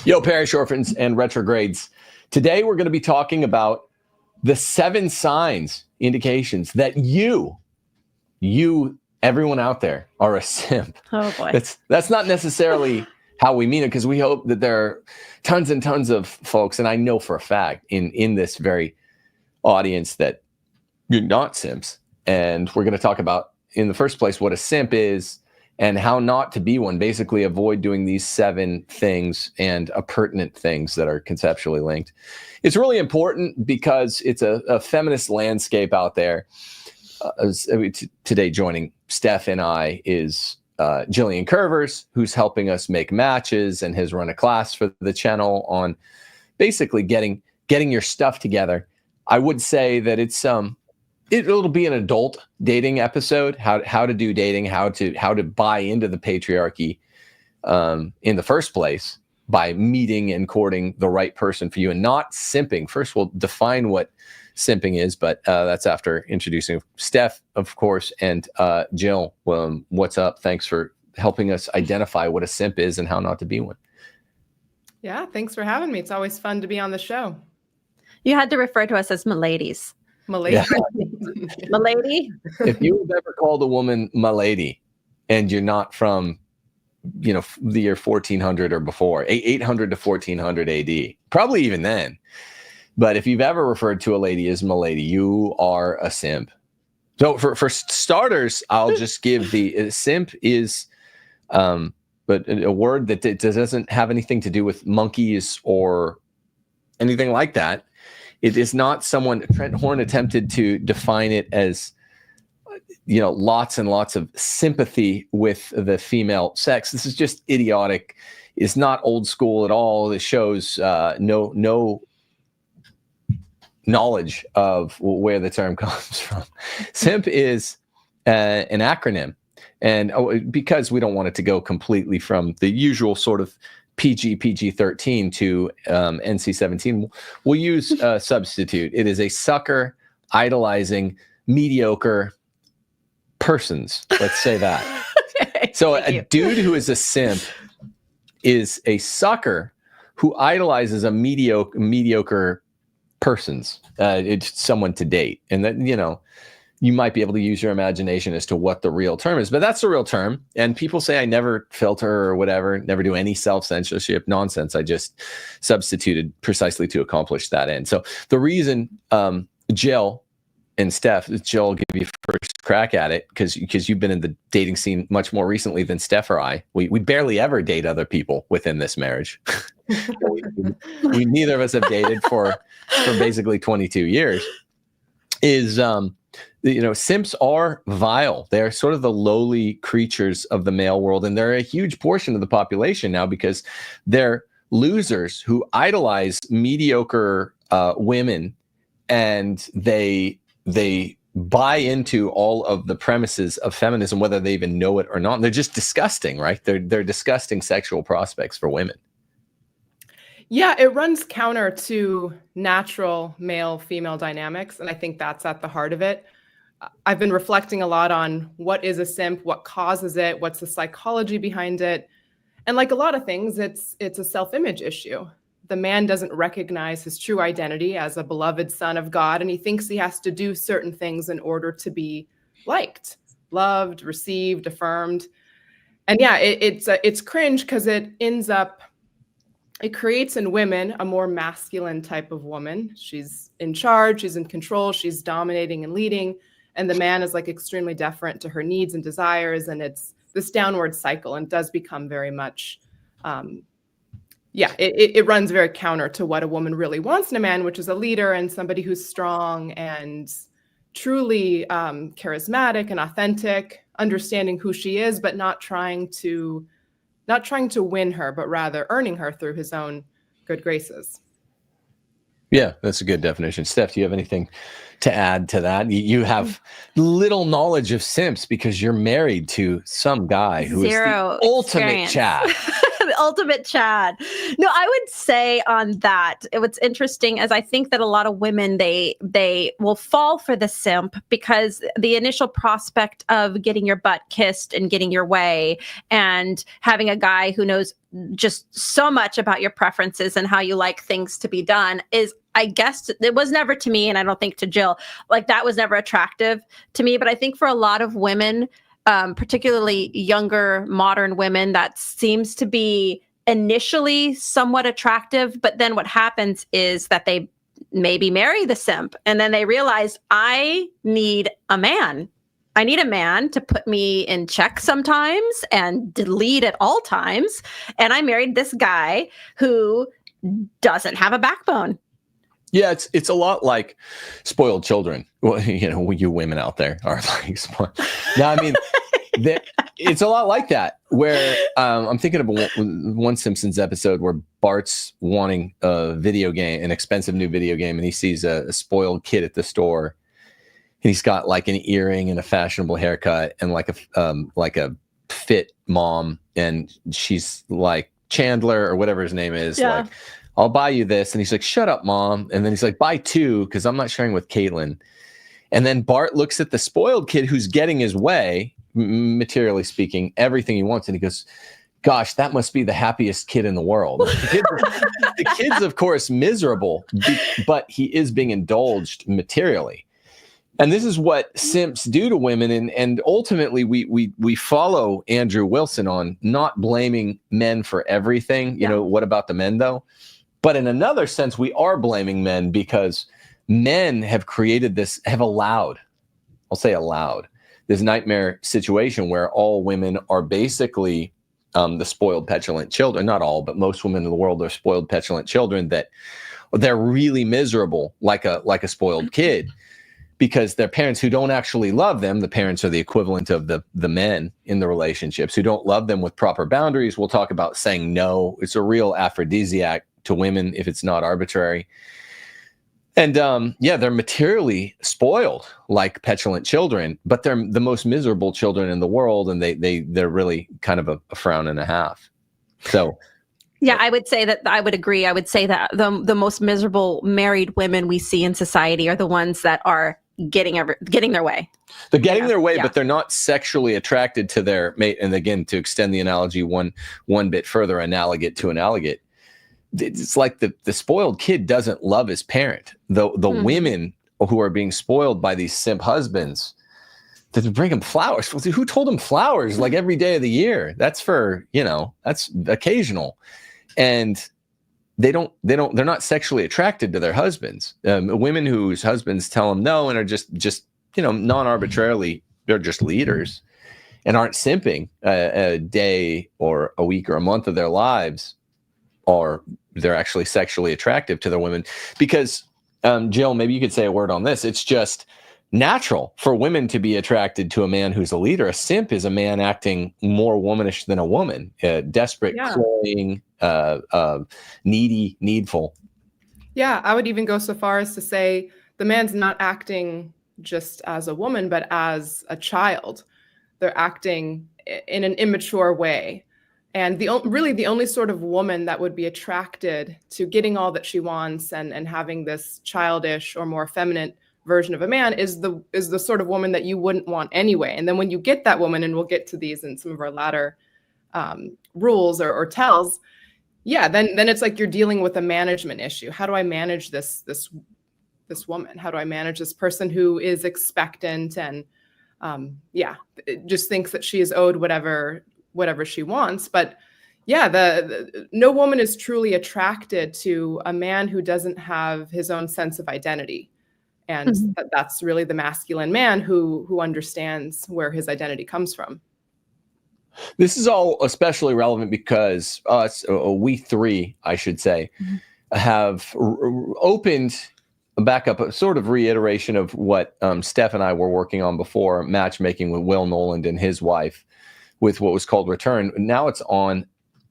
Yo, parish orphans and retrogrades. Today we're going to be talking about the 7 signs, indications that you, everyone out there, are a simp. Oh boy. That's not necessarily how we mean it, because we hope that there are tons and tons of folks, and I know for a fact in this very audience that you're not simps. And we're going to talk about, in the first place, what a simp is and how not to be one. Basically, avoid doing these 7 things and appurtenant things that are conceptually linked. It's really important because it's a feminist landscape out there. Today, joining Steph and I is Jillian Curvers, who's helping us make matches and has run a class for the channel on basically getting your stuff together. I would say that it'll be an adult dating episode, how to do dating, how to buy into the patriarchy in the first place by meeting and courting the right person for you and not simping. First, we'll define what simping is, but that's after introducing Steph, of course, and Jill. What's up? Thanks for helping us identify what a simp is and how not to be one. Yeah, thanks for having me. It's always fun to be on the show. You had to refer to us as m'ladies. Milady. Yeah. M'lady? If you have ever called a woman m'lady and you're not from, the year 1400 or before, 800 to 1400 AD, probably even then. But if you've ever referred to a lady as m'lady, you are a simp. So for starters, I'll just give simp is but a word that doesn't have anything to do with monkeys or anything like that. It is not someone. Trent Horn attempted to define it as, lots and lots of sympathy with the female sex. This is just idiotic. It's not old school at all. It shows no knowledge of where the term comes from. SIMP is an acronym, and because we don't want it to go completely from the usual sort of PG-13 to NC-17, we'll use a substitute. It is a sucker, idolizing, mediocre persons. Let's say that. Okay, so a dude who is a simp is a sucker who idolizes a mediocre persons. It's someone to date. And that, you might be able to use your imagination as to what the real term is, but that's the real term. And people say I never filter or whatever, never do any self-censorship nonsense. I just substituted precisely to accomplish that end. So the reason Jill and Steph, Jill will give you first crack at it because you've been in the dating scene much more recently than Steph or I. We barely ever date other people within this marriage. we neither of us have dated for basically 22 years. Is simps are vile. They're sort of the lowly creatures of the male world, and they're a huge portion of the population now because they're losers who idolize mediocre women, and they buy into all of the premises of feminism, whether they even know it or not. And they're just disgusting, right? They're disgusting sexual prospects for women. Yeah, it runs counter to natural male-female dynamics, and I think that's at the heart of it. I've been reflecting a lot on what is a simp, what causes it, what's the psychology behind it. And like a lot of things, it's a self-image issue. The man doesn't recognize his true identity as a beloved son of God, and he thinks he has to do certain things in order to be liked, loved, received, affirmed. And yeah, it's cringe because it creates in women a more masculine type of woman. She's in charge, she's in control, she's dominating and leading. And the man is like extremely deferent to her needs and desires. And it's this downward cycle and does become very much, it runs very counter to what a woman really wants in a man, which is a leader and somebody who's strong and truly charismatic and authentic, understanding who she is, but not trying to win her, but rather earning her through his own good graces. Yeah, that's a good definition. Steph, do you have anything to add to that? You have little knowledge of simps because you're married to some guy who is the ultimate chav. The ultimate Chad. No, I would say on that, what's interesting is I think that a lot of women, they will fall for the simp because the initial prospect of getting your butt kissed and getting your way and having a guy who knows just so much about your preferences and how you like things to be done is, I guess, it was never to me, and I don't think to Jill, like that was never attractive to me. But I think for a lot of women, particularly younger modern women, that seems to be initially somewhat attractive. But then what happens is that they maybe marry the simp and then they realize, I need a man. I need a man to put me in check sometimes and delete at all times. And I married this guy who doesn't have a backbone. Yeah, it's a lot like spoiled children. Well, you women out there are like spoiled. No, I mean, it's a lot like that. Where I'm thinking of one Simpsons episode where Bart's wanting a video game, an expensive new video game, and he sees a spoiled kid at the store. And he's got like an earring and a fashionable haircut and like a fit mom, and she's like Chandler or whatever his name is, Yeah. like, I'll buy you this. And he's like, shut up, mom. And then he's like, buy two, because I'm not sharing with Caitlin. And then Bart looks at the spoiled kid who's getting his way, materially speaking, everything he wants. And he goes, gosh, that must be the happiest kid in the world. The kid's, of course, miserable, but he is being indulged materially. And this is what simps do to women. And ultimately, we follow Andrew Wilson on not blaming men for everything. You know, what about the men, though? But in another sense, we are blaming men because men have created this, have allowed, I'll say allowed, this nightmare situation where all women are basically the spoiled, petulant children. Not all, but most women in the world are spoiled, petulant children that they're really miserable, like a spoiled kid, because their parents who don't actually love them, the parents are the equivalent of the men in the relationships who don't love them with proper boundaries. We'll talk about saying no. It's a real aphrodisiac to women if it's not arbitrary. And they're materially spoiled like petulant children, but they're the most miserable children in the world, and they're really kind of a frown and a half. So yeah, I would say that I would agree. I would say that the most miserable married women we see in society are the ones that are getting their way. They're getting their way, but they're not sexually attracted to their mate. And again, to extend the analogy one bit further, analogate to analogate, it's like the spoiled kid doesn't love his parent. The women who are being spoiled by these simp husbands, to bring him flowers. Who told him flowers like every day of the year? That's for, that's occasional. And they're not sexually attracted to their husbands. Women whose husbands tell them no and are just non-arbitrarily, they're just leaders and aren't simping a day or a week or a month of their lives, or they're actually sexually attractive to their women. Because, Jill, maybe you could say a word on this. It's just natural for women to be attracted to a man who's a leader. A simp is a man acting more womanish than a woman, desperate, cloying, needy, needful. Yeah, I would even go so far as to say the man's not acting just as a woman, but as a child. They're acting in an immature way. And the only sort of woman that would be attracted to getting all that she wants and having this childish or more feminine version of a man is the sort of woman that you wouldn't want anyway. And then when you get that woman, and we'll get to these in some of our latter rules or tells, then it's like you're dealing with a management issue. How do I manage this woman? How do I manage this person who is expectant and just thinks that she is owed whatever she wants? But no woman is truly attracted to a man who doesn't have his own sense of identity. And that's really the masculine man who understands where his identity comes from. This is all especially relevant because we three, I should say, have opened back up a sort of reiteration of what Steph and I were working on before, matchmaking with Will Noland and his wife, with what was called Return. Now it's on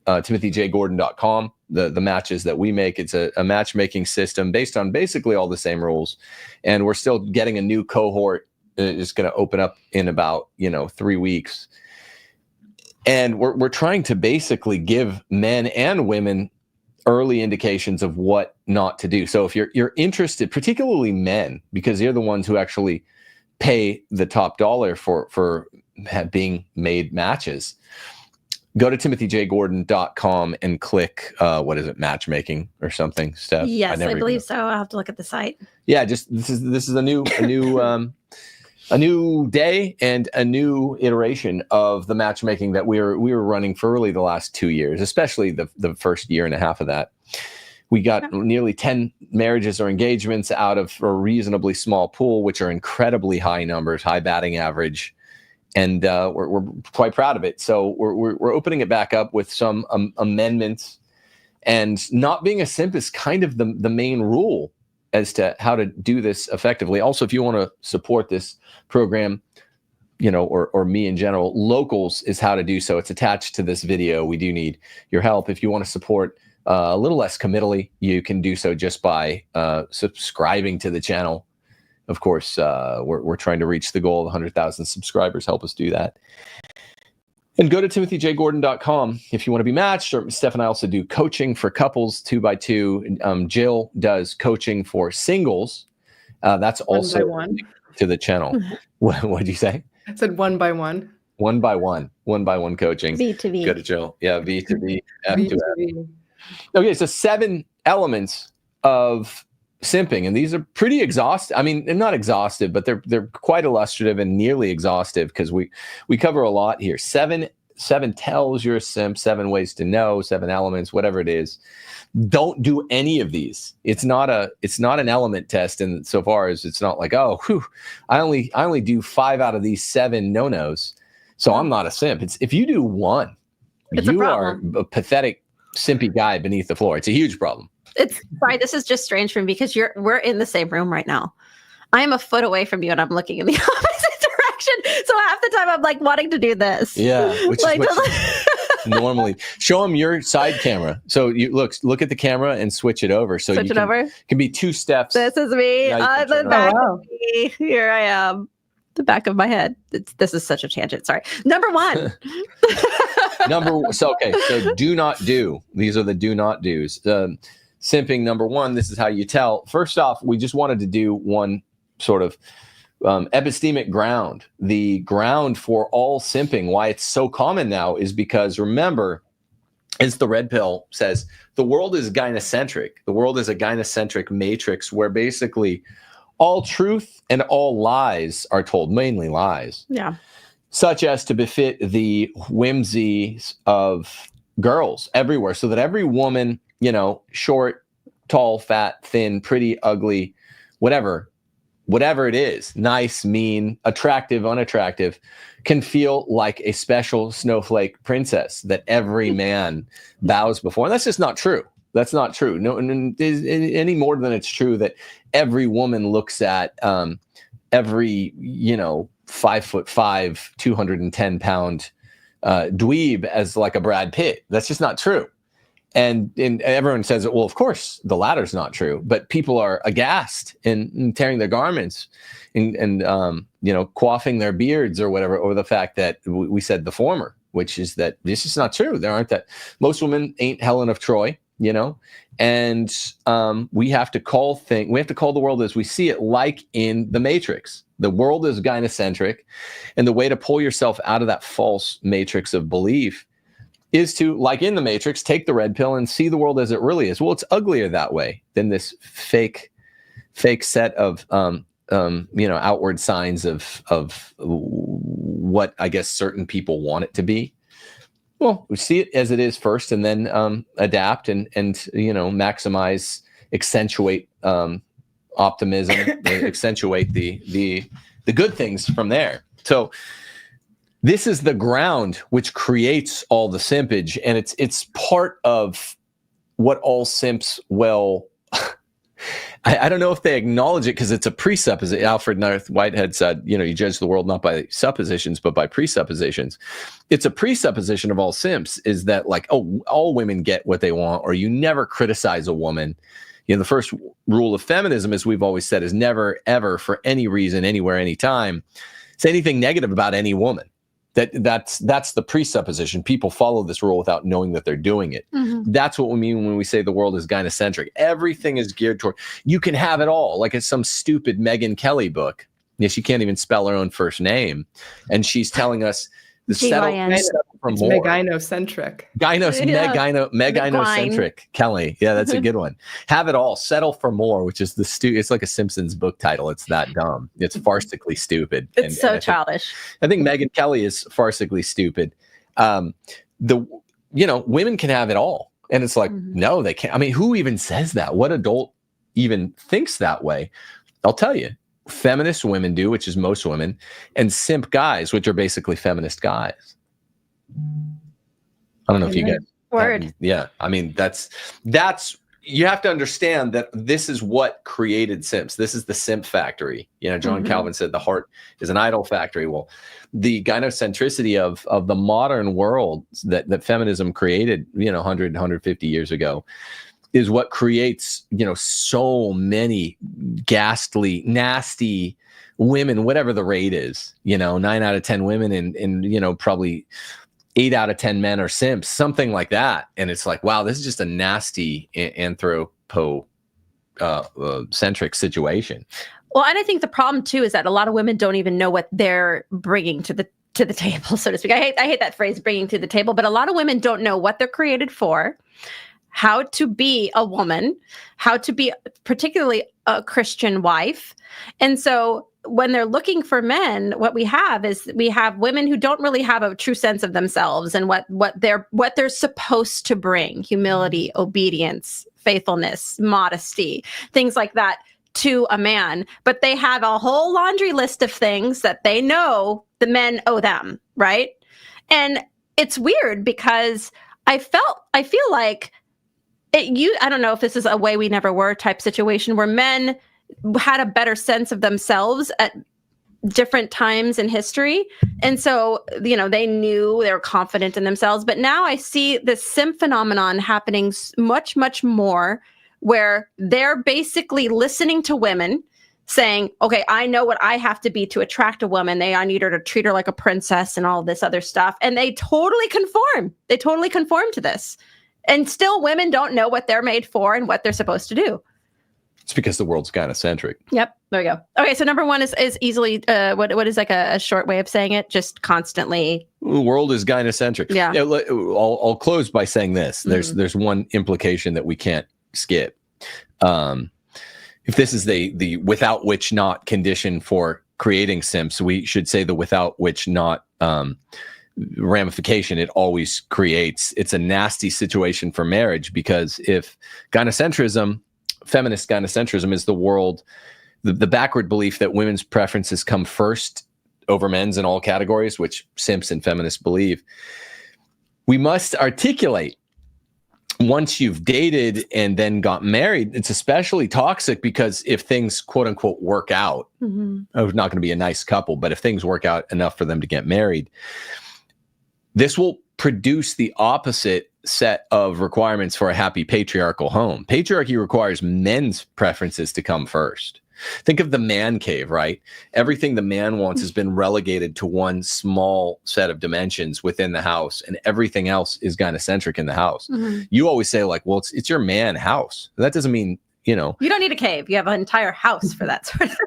timothyjgordon.com, the matches that we make. It's a matchmaking system based on basically all the same rules. And we're still getting a new cohort. It's going to open up in about 3 weeks. And we're trying to basically give men and women early indications of what not to do. So if you're interested, particularly men, because they're the ones who actually pay the top dollar for being made matches, go to timothyjgordon.com and click, what is it, matchmaking or something, Steph? Yes, I believe so. I'll have to look at the site. Yeah, just this is a new a new day and a new iteration of the matchmaking that we were running for really the last 2 years, especially the first year and a half of that. We got nearly 10 marriages or engagements out of a reasonably small pool, which are incredibly high numbers, high batting average. And we're quite proud of it. So we're opening it back up with some amendments, and not being a simp is kind of the main rule as to how to do this effectively. Also, if you want to support this program, or me in general, Locals is how to do so. It's attached to this video. We do need your help. If you want to support a little less committally, you can do so just by subscribing to the channel. Of course, we're trying to reach the goal of 100,000 subscribers. Help us do that. And go to timothyjgordon.com if you want to be matched. Or Steph and I also do coaching for couples 2x2. Jill does coaching for singles. That's also one to the channel. What did you say? I said 1 by 1. 1 by 1. 1 by 1 coaching. V to V. Go to Jill. Yeah, V to V. F V to to F. V. Okay, so 7 elements of simping, and these are pretty exhaustive. I mean, they're not exhaustive, but they're quite illustrative and nearly exhaustive, because we cover a lot here. 7 tells you're a simp, 7 ways to know, 7 elements, whatever it is. Don't do any of these. It's not an element test, and so far as it's not like, oh, whew, I only do 5 out of these 7 no-nos, so I'm not a simp. It's if you do 1, you are a pathetic, simpy guy beneath the floor. It's a huge problem. Sorry, this is just strange for me because we're in the same room right now. I am a foot away from you and I'm looking in the opposite direction. So half the time I'm like wanting to do this. Yeah, which is what normally. Show them your side camera. So you look at the camera and switch it over. So switch it over. Can be 2 steps. This is me. The back of me. Here I am. The back of my head. This is such a tangent. Sorry. Number 1. So do not do. These are the do not do's. Simping number 1, this is how you tell. First off, we just wanted to do one sort of epistemic ground. The ground for all simping, why it's so common now, is because, remember, as the red pill says, the world is gynocentric. The world is a gynocentric matrix where basically all truth and all lies are told, mainly lies. Yeah. Such as to befit the whimsies of girls everywhere, so that every woman, short, tall, fat, thin, pretty, ugly, whatever it is, nice, mean, attractive, unattractive, can feel like a special snowflake princess that every man bows before. And that's just not true. That's not true. No, any more than it's true that every woman looks at every, 5'5", 210-pound dweeb as like a Brad Pitt. That's just not true. And everyone says, well, of course, the latter's not true, but people are aghast and tearing their garments and quaffing their beards or whatever over the fact that we said the former, which is that this is not true. There aren't that. Most women ain't Helen of Troy, and we have to call the world as we see it, like in the Matrix. The world is gynocentric, and the way to pull yourself out of that false matrix of belief is to, like in the Matrix, take the red pill and see the world as it really is. Well, it's uglier that way than this fake set of outward signs of what I guess certain people want it to be. Well, we see it as it is first, and then adapt and maximize, accentuate optimism, accentuate the good things from there. So this is the ground which creates all the simpage, and it's part of what all simps I don't know if they acknowledge it because it's a presupposition. Alfred North Whitehead said, you judge the world not by suppositions, but by presuppositions. It's a presupposition of all simps is that, like, oh, all women get what they want, or you never criticize a woman. The first rule of feminism, as we've always said, is never, ever, for any reason, anywhere, anytime, say anything negative about any woman. That's the presupposition. People follow this rule without knowing that they're doing it. That's what we mean when we say the world is gynocentric. Everything is geared toward, you can have it all. Like it's some stupid Megyn Kelly book. Yeah, she can't even spell her own first name. And she's telling us the settle for more. Meggynocentric. Meggynocentric. Kelly. Yeah, that's a good one. Have it all. Settle for more, which is it's like a Simpsons book title. It's that dumb. It's farcically stupid. It's childish. I think Megyn Kelly is farcically stupid. Women can have it all. And it's like, no, they can't. I mean, who even says that? What adult even thinks that way? I'll tell you. Feminist women do, which is most women, and simp guys, which are basically feminist guys. I don't know if you get word. Yeah, I mean that's you have to understand that this is what created simps. This is the simp factory. John Calvin said the heart is an idol factory. Well, the gynocentricity of the modern world that feminism created, 100, 150 years ago, is what creates, so many ghastly, nasty women, whatever the rate is, 9 out of 10 women and probably 8 out of 10 men are simps, something like that. And it's like, wow, this is just a nasty anthropocentric situation. Well, and I think the problem too is that a lot of women don't even know what they're bringing to the table, so to speak. I hate that phrase, bringing to the table, but a lot of women don't know what they're created for, how to be a woman, how to be particularly a Christian wife. And so when they're looking for men, what we have women who don't really have a true sense of themselves and what they're supposed to bring: humility, obedience, faithfulness, modesty, things like that to a man. But they have a whole laundry list of things that they know the men owe them, right? And it's weird because I feel like I don't know if this is a way we never were type situation where men had a better sense of themselves at different times in history. And so, they knew, they were confident in themselves. But now I see this simp phenomenon happening much, much more, where they're basically listening to women saying, okay, I know what I have to be to attract a woman. I need her to treat her like a princess and all this other stuff. And they totally conform. They totally conform to this. And still women don't know what they're made for and what they're supposed to do. It's because the world's gynocentric. Yep. There we go. Okay. So number one is easily, what is like a short way of saying it? Just constantly. The world is gynocentric. Yeah. I'll close by saying this. There's one implication that we can't skip. If this is the without which not condition for creating simps, we should say the without which not, ramification it always creates. It's a nasty situation for marriage, because if gynocentrism, feminist gynocentrism, is the world, the backward belief that women's preferences come first over men's in all categories, which simps and feminists believe, we must articulate, once you've dated and then got married, it's especially toxic, because if things quote unquote work out, it's not going to be a nice couple, but if things work out enough for them to get married, this will produce the opposite set of requirements for a happy patriarchal home. Patriarchy requires men's preferences to come first. Think of the man cave, right? Everything the man wants has been relegated to one small set of dimensions within the house, and everything else is gynocentric in the house. You always say, like, well, it's your man house. That doesn't mean, you don't need a cave. You have an entire house for that sort of thing.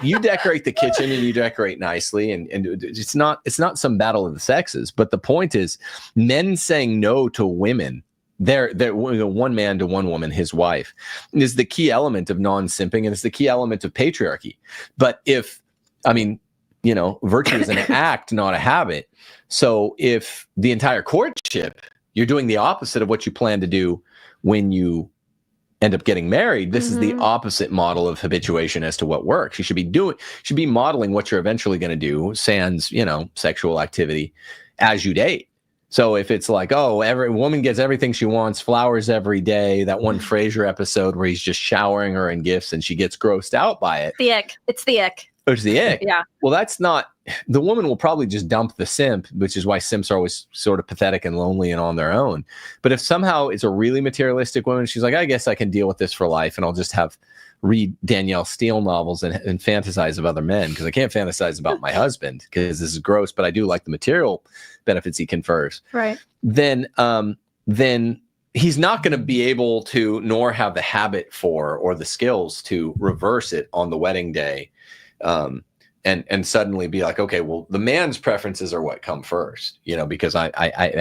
You decorate the kitchen and you decorate nicely, and it's not some battle of the sexes. But the point is, men saying no to women, they're one man to one woman, his wife, is the key element of non-simping, and it's the key element of patriarchy. But virtue is an act, not a habit. So if the entire courtship, you're doing the opposite of what you plan to do when you end up getting married, this is the opposite model of habituation as to what works. You should be modeling what you're eventually going to do, sans, sexual activity, as you date. So if it's like, oh, every woman gets everything she wants, flowers every day, that one Frasier episode where he's just showering her in gifts and she gets grossed out by it. It's the ick. There's the ick. Yeah. Well, that's not, the woman will probably just dump the simp, which is why simps are always sort of pathetic and lonely and on their own. But if somehow it's a really materialistic woman, she's like, I guess I can deal with this for life, and I'll just read Danielle Steele novels and fantasize of other men, because I can't fantasize about my husband because this is gross, but I do like the material benefits he confers. Right. Then he's not going to be able to, nor have the habit for or the skills to reverse it on the wedding day. And suddenly be like, okay, well, the man's preferences are what come first, because I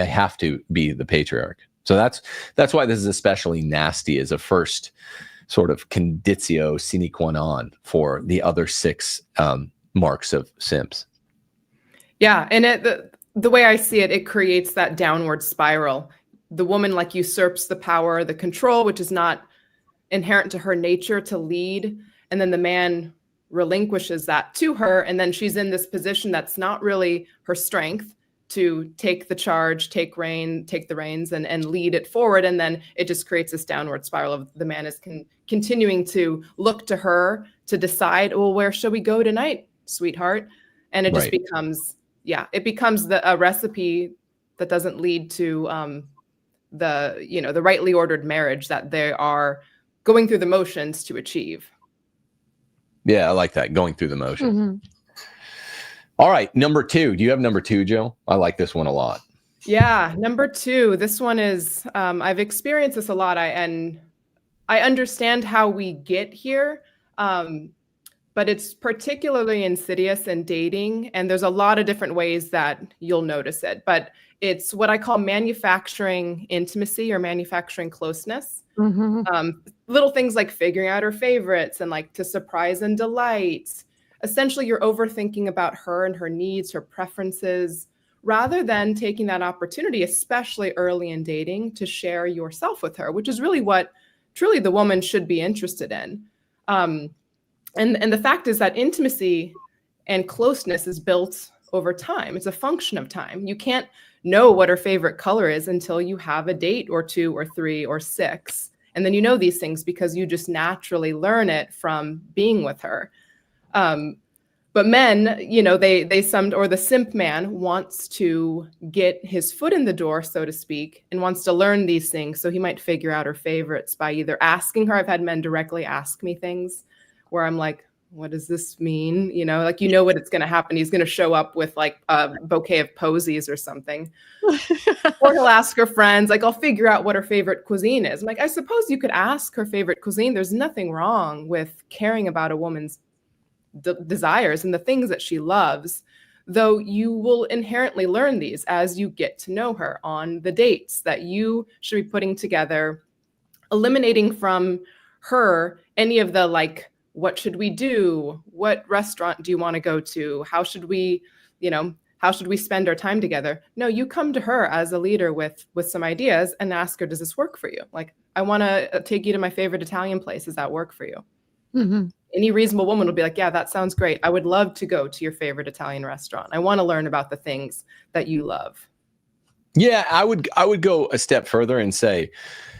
have to be the patriarch. So that's why this is especially nasty as a first sort of conditio sine qua non for the other 6 marks of simps. Yeah, and the way I see it, it creates that downward spiral. The woman like usurps the power, the control, which is not inherent to her nature to lead, and then the man relinquishes that to her, and then she's in this position that's not really her strength to take the charge, take the reins and lead it forward. And then it just creates this downward spiral of the man is continuing to look to her to decide, well, where shall we go tonight, sweetheart? And it just becomes, it becomes a recipe that doesn't lead to the rightly ordered marriage that they are going through the motions to achieve. Yeah, I like that. Going through the motion. Mm-hmm. All right. Number 2. Do you have number 2, Jill? I like this one a lot. Yeah. Number 2. This one is, I've experienced this a lot. I understand how we get here, but it's particularly insidious in dating. And there's a lot of different ways that you'll notice it. But it's what I call manufacturing intimacy or manufacturing closeness. Mm-hmm. Little things like figuring out her favorites and like to surprise and delight. Essentially, you're overthinking about her and her needs, her preferences, rather than taking that opportunity, especially early in dating, to share yourself with her, which is really what truly the woman should be interested in. And the fact is that intimacy and closeness is built over time. It's a function of time. You can't know what her favorite color is until you have a date or 2 or 3 or 6. And then you know these things because you just naturally learn it from being with her. But men, the simp man wants to get his foot in the door, so to speak, and wants to learn these things. So he might figure out her favorites by either asking her. I've had men directly ask me things where I'm like, what does this mean? What it's going to happen. He's going to show up with like a bouquet of posies or something. Or he'll ask her friends, like, I'll figure out what her favorite cuisine is. I'm like, I suppose you could ask her favorite cuisine. There's nothing wrong with caring about a woman's desires and the things that she loves, though you will inherently learn these as you get to know her on the dates that you should be putting together, eliminating from her any of the like, what should we do? What restaurant do you want to go to? How should we spend our time together? No, you come to her as a leader with some ideas and ask her, does this work for you? Like, I want to take you to my favorite Italian place. Does that work for you? Mm-hmm. Any reasonable woman will be like, yeah, that sounds great. I would love to go to your favorite Italian restaurant. I want to learn about the things that you love. Yeah, I would go a step further and say,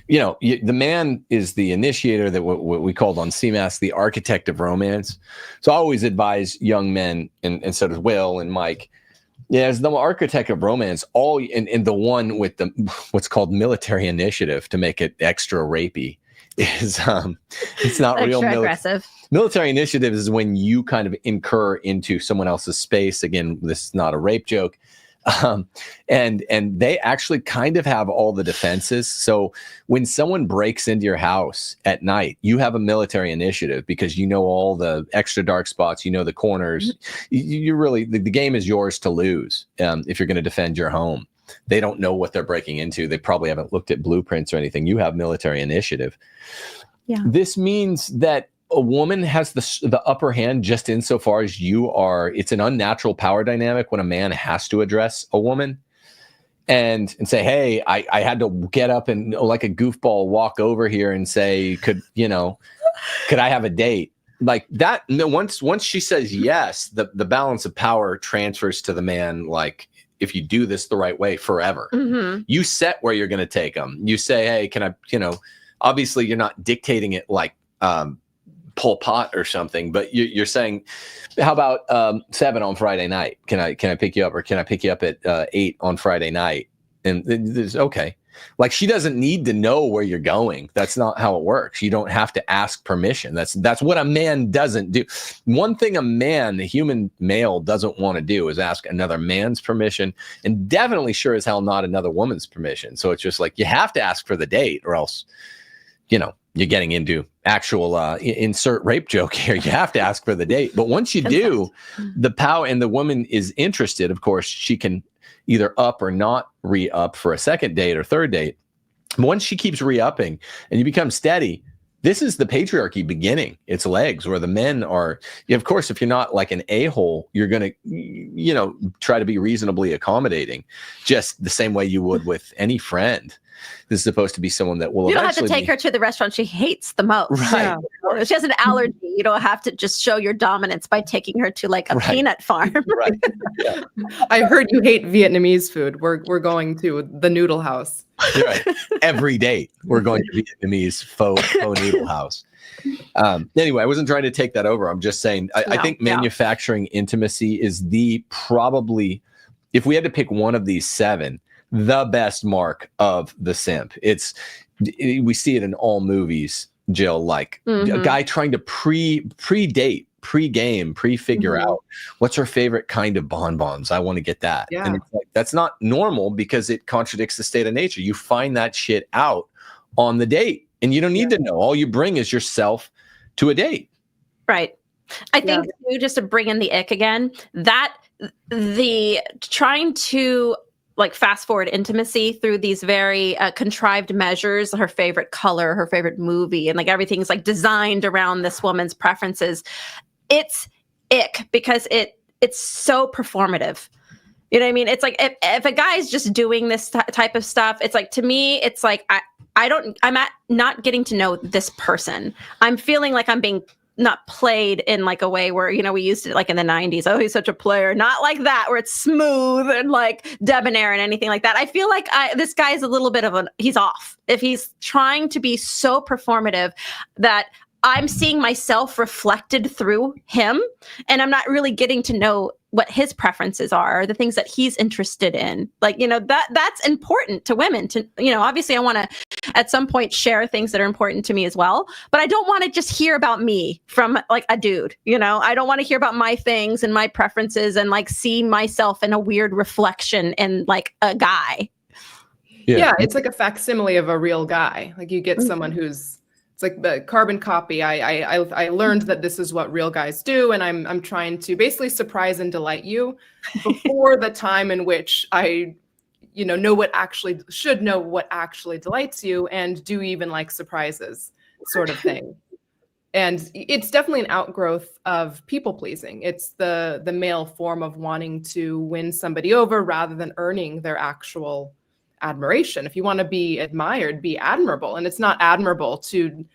the man is the initiator, that what we called on CMAS, the architect of romance. So I always advise young men, and so does Will and Mike, as the architect of romance, and the one with the what's called military initiative to make it extra rapey is it's not real aggressive. Military initiative is when you kind of incur into someone else's space. Again, this is not a rape joke. And they actually kind of have all the defenses. So when someone breaks into your house at night, you have a military initiative because you know all the extra dark spots, the corners. You really, the game is yours to lose if you're going to defend your home. They don't know what they're breaking into. They probably haven't looked at blueprints or anything. You have military initiative. Yeah. This means that a woman has the upper hand just insofar as you are. It's an unnatural power dynamic when a man has to address a woman and say, hey, I had to get up and like a goofball walk over here and say, could I have a date? Like that. Once she says yes, the balance of power transfers to the man. Like, if you do this the right way forever, you set where you're going to take them. You say, hey, can I, obviously you're not dictating it like, Pol Pot or something, but you're saying, how about 7 on Friday night? Can I pick you up, or can I pick you up at 8 on Friday night? And there's okay. Like, she doesn't need to know where you're going. That's not how it works. You don't have to ask permission. That's what a man doesn't do. One thing a human male doesn't want to do is ask another man's permission, and definitely sure as hell not another woman's permission. So it's just like, you have to ask for the date, or else, you're getting into actual insert rape joke here. You have to ask for the date. But once you do, the power, and the woman is interested, of course, she can either up or not re-up for a second date or third date. Once she keeps re-upping and you become steady, this is the patriarchy beginning its legs, where the men are, of course, if you're not like an a-hole, you're going to, try to be reasonably accommodating, just the same way you would with any friend. This is supposed to be someone that will. You don't have to take her to the restaurant she hates the most. Right. If she has an allergy, you don't have to just show your dominance by taking her to like a peanut farm. Right. Yeah. I heard you hate Vietnamese food. We're going to the noodle house. Right. Every date we're going to Vietnamese faux noodle house. Anyway, I wasn't trying to take that over. I'm just saying, I think manufacturing intimacy is probably, if we had to pick one of these 7, the best mark of the simp. We see it in all movies, Jill, like a guy trying to pre-date, pre-game, pre-figure out what's her favorite kind of bonbons. I want to get that. Yeah. And it's like, that's not normal, because it contradicts the state of nature. You find that shit out on the date, and you don't need to know. All you bring is yourself to a date. Right. I think just to bring in the ick again, that the trying to like fast forward intimacy through these very contrived measures, her favorite color, her favorite movie, and like everything's like designed around this woman's preferences. It's ick because it's so performative. You know what I mean? It's like if a guy's just doing this type of stuff, it's like, to me, it's like I'm not getting to know this person. I'm feeling like I'm being not played in like a way where, we used to like in the 90s. Oh, he's such a player. Not like that, where it's smooth and like debonair and anything like that. I feel like this guy is a little bit of he's off. If he's trying to be so performative that I'm seeing myself reflected through him, and I'm not really getting to know what his preferences are, the things that he's interested in. Like, that's important to women to, obviously I want to at some point share things that are important to me as well, but I don't want to just hear about me from like a dude, I don't want to hear about my things and my preferences and like see myself in a weird reflection in like a guy. Yeah. It's like a facsimile of a real guy. Like you get someone who's, it's like the carbon copy. I learned that this is what real guys do, and I'm trying to basically surprise and delight you before the time in which I, know what actually delights you, and do even like surprises, sort of thing. And it's definitely an outgrowth of people pleasing. It's the male form of wanting to win somebody over rather than earning their actual admiration. If you want to be admired, be admirable. And it's not admirable to,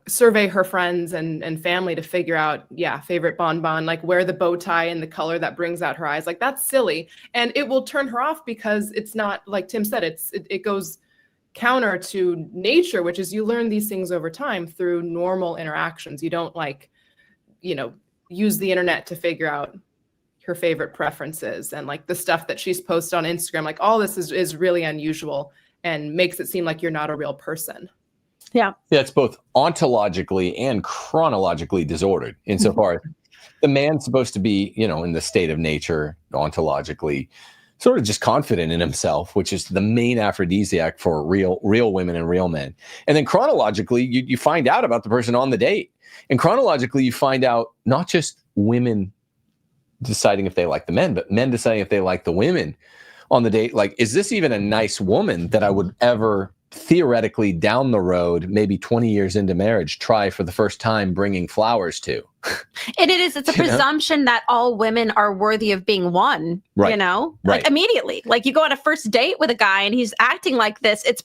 survey her friends and family to figure out, favorite bonbon, like wear the bow tie and the color that brings out her eyes. Like, that's silly. And it will turn her off because it's not, like Tim said, it goes counter to nature, which is you learn these things over time through normal interactions. You don't use the internet to figure out her favorite preferences and like the stuff that she's posted on Instagram. Like, all this is really unusual and makes it seem like you're not a real person. Yeah. It's both ontologically and chronologically disordered insofar as the man's supposed to be, in the state of nature, ontologically, sort of just confident in himself, which is the main aphrodisiac for real women and real men. And then chronologically, you find out about the person on the date. And chronologically, you find out not just women deciding if they like the men, but men deciding if they like the women on the date. Like, is this even a nice woman that I would ever theoretically down the road, maybe 20 years into marriage, try for the first time bringing flowers to? And it's a presumption that all women are worthy of being won, right. Like immediately. Like, you go on a first date with a guy and he's acting like this. He's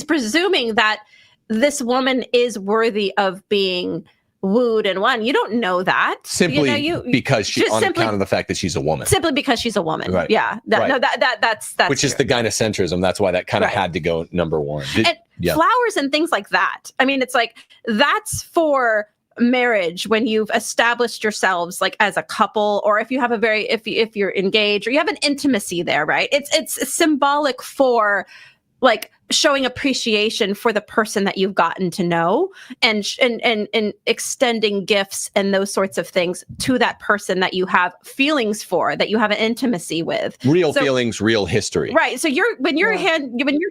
presuming that this woman is worthy of being wooed and won. You don't know that simply because she, on account of the fact that she's a woman. Simply because she's a woman. Right. Yeah. No, that's which is the gynocentrism. That's why that kind of had to go number one. Yeah. Flowers and things like that. I mean, it's like, that's for marriage, when you've established yourselves like as a couple, or if you have a very, if you're engaged or you have an intimacy there, right? It's symbolic for like showing appreciation for the person that you've gotten to know, and extending gifts and those sorts of things to that person that you have feelings for, that you have an intimacy with. Real feelings, real history. Right. So when you're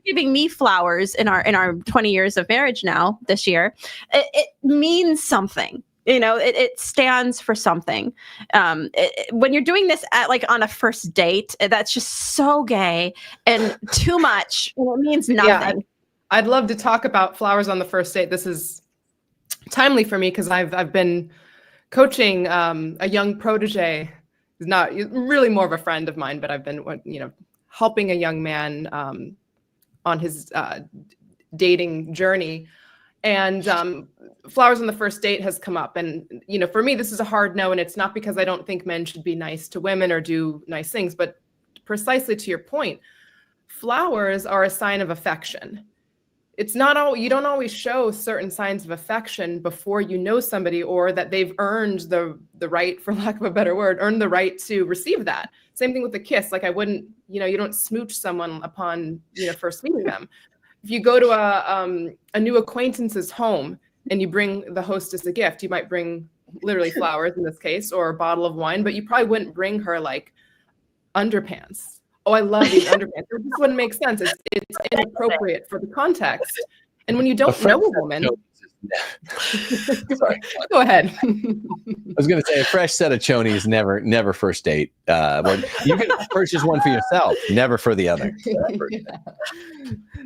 giving me flowers in our 20 years of marriage now this year, it means something. You know, it stands for something. When you're doing this at like on a first date, that's just so gay and too much. It means nothing. Yeah, I'd love to talk about flowers on the first date. This is timely for me because I've been coaching a young protege. He's not really more of a friend of mine, but I've been, helping a young man on his dating journey. And flowers on the first date has come up. And, for me, this is a hard no. And it's not because I don't think men should be nice to women or do nice things, but precisely to your point, flowers are a sign of affection. It's not all, you don't always show certain signs of affection before you know somebody, or that they've earned the right, for lack of a better word, earned the right to receive that. Same thing with a kiss. Like I wouldn't, you don't smooch someone upon, first meeting them. If you go to a new acquaintance's home and you bring the hostess a gift, you might bring literally flowers in this case, or a bottle of wine, but you probably wouldn't bring her like underpants. Oh, I love these underpants. It just wouldn't make sense. It's inappropriate for the context. And when you don't know a woman, sorry, go ahead. I was going to say a fresh set of chonies never first date. You can purchase one for yourself, never for the other.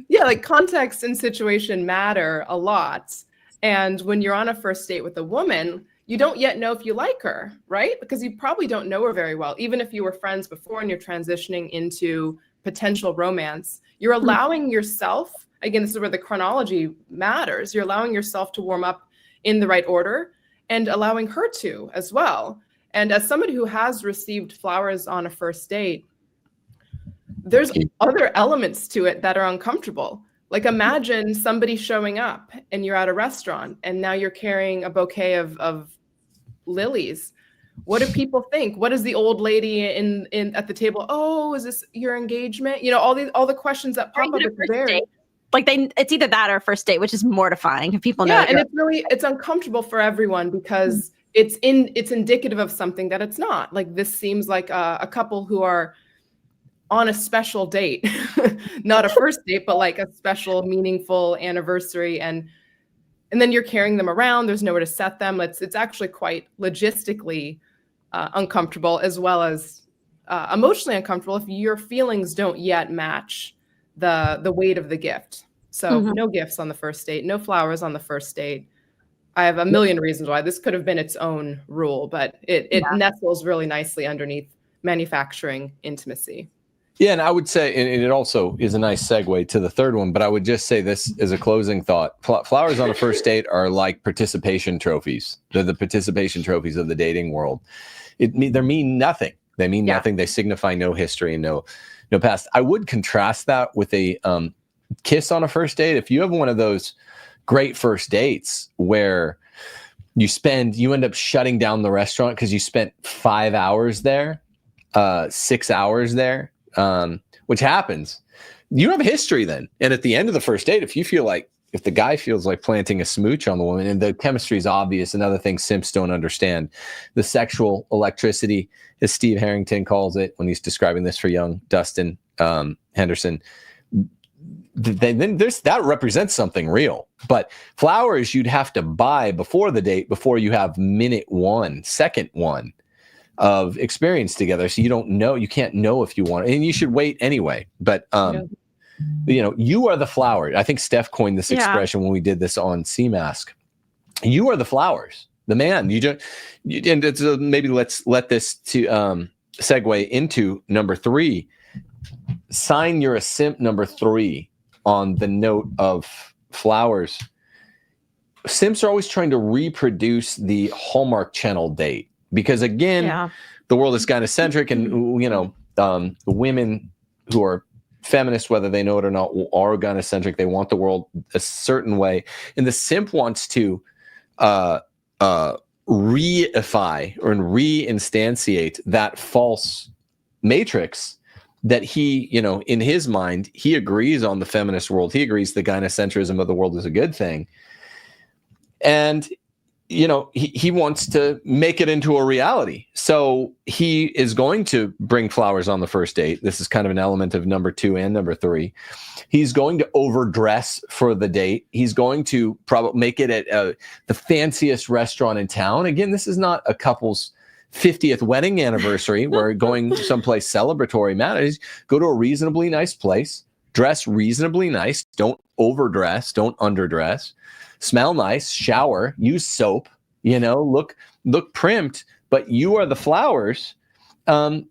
Yeah, like context and situation matter a lot. And when you're on a first date with a woman, you don't yet know if you like her, right? Because you probably don't know her very well. Even if you were friends before and you're transitioning into potential romance, you're allowing yourself, again, this is where the chronology matters. You're allowing yourself to warm up in the right order and allowing her to as well. And as somebody who has received flowers on a first date, there's other elements to it that are uncomfortable. Like imagine somebody showing up and you're at a restaurant and now you're carrying a bouquet of lilies. What do people think? What is the old lady in at the table? Oh, is this your engagement? All the questions that pop up at the very. Like it's either that or a first date, which is mortifying if people know. Yeah, and it's uncomfortable for everyone because it's indicative of something that it's not. Like this seems like a couple who are on a special date, not a first date, but like a special, meaningful anniversary, and then you're carrying them around. There's nowhere to set them. It's actually quite logistically uncomfortable, as well as emotionally uncomfortable if your feelings don't yet match the weight of the gift. So no gifts on the first date, no flowers on the first date. I have a million reasons why this could have been its own rule, but it nestles really nicely underneath manufacturing intimacy. Yeah, and I would say, and it also is a nice segue to the third one, but I would just say this as a closing thought. Flowers on a first date are like participation trophies. They're the participation trophies of the dating world. They mean nothing. They mean nothing. They signify no history and no past. I would contrast that with a kiss on a first date. If you have one of those great first dates where you end up shutting down the restaurant because you spent 5 hours there, 6 hours there, which happens, you have a history then. And at the end of the first date, if the guy feels like planting a smooch on the woman and the chemistry is obvious, another thing simps don't understand, the sexual electricity, as Steve Harrington calls it when he's describing this for young Dustin Henderson, then that represents something real. But flowers you'd have to buy before the date, before you have second one of experience together. So you can't know if you want it, and you should wait anyway. But you are the flower. I think Steph coined this expression when we did this on CMask. You are the flowers, the man. Maybe let's let this to segue into number 3. Sign you're a simp number 3 on the note of flowers. Simps are always trying to reproduce the Hallmark Channel date. Because again, the world is gynocentric, and women who are feminists, whether they know it or not, are gynocentric. They want the world a certain way, and the simp wants to reify or reinstantiate that false matrix that he, in his mind, he agrees on the feminist world. He agrees the gynocentrism of the world is a good thing. And, he wants to make it into a reality. So he is going to bring flowers on the first date. This is kind of an element of number 2 and number 3. He's going to overdress for the date. He's going to probably make it at the fanciest restaurant in town. Again, this is not a couple's 50th wedding anniversary where going someplace celebratory matters. Go to a reasonably nice place, dress reasonably nice, don't overdress, don't underdress, smell nice, shower, use soap, look primped, but you are the flowers. The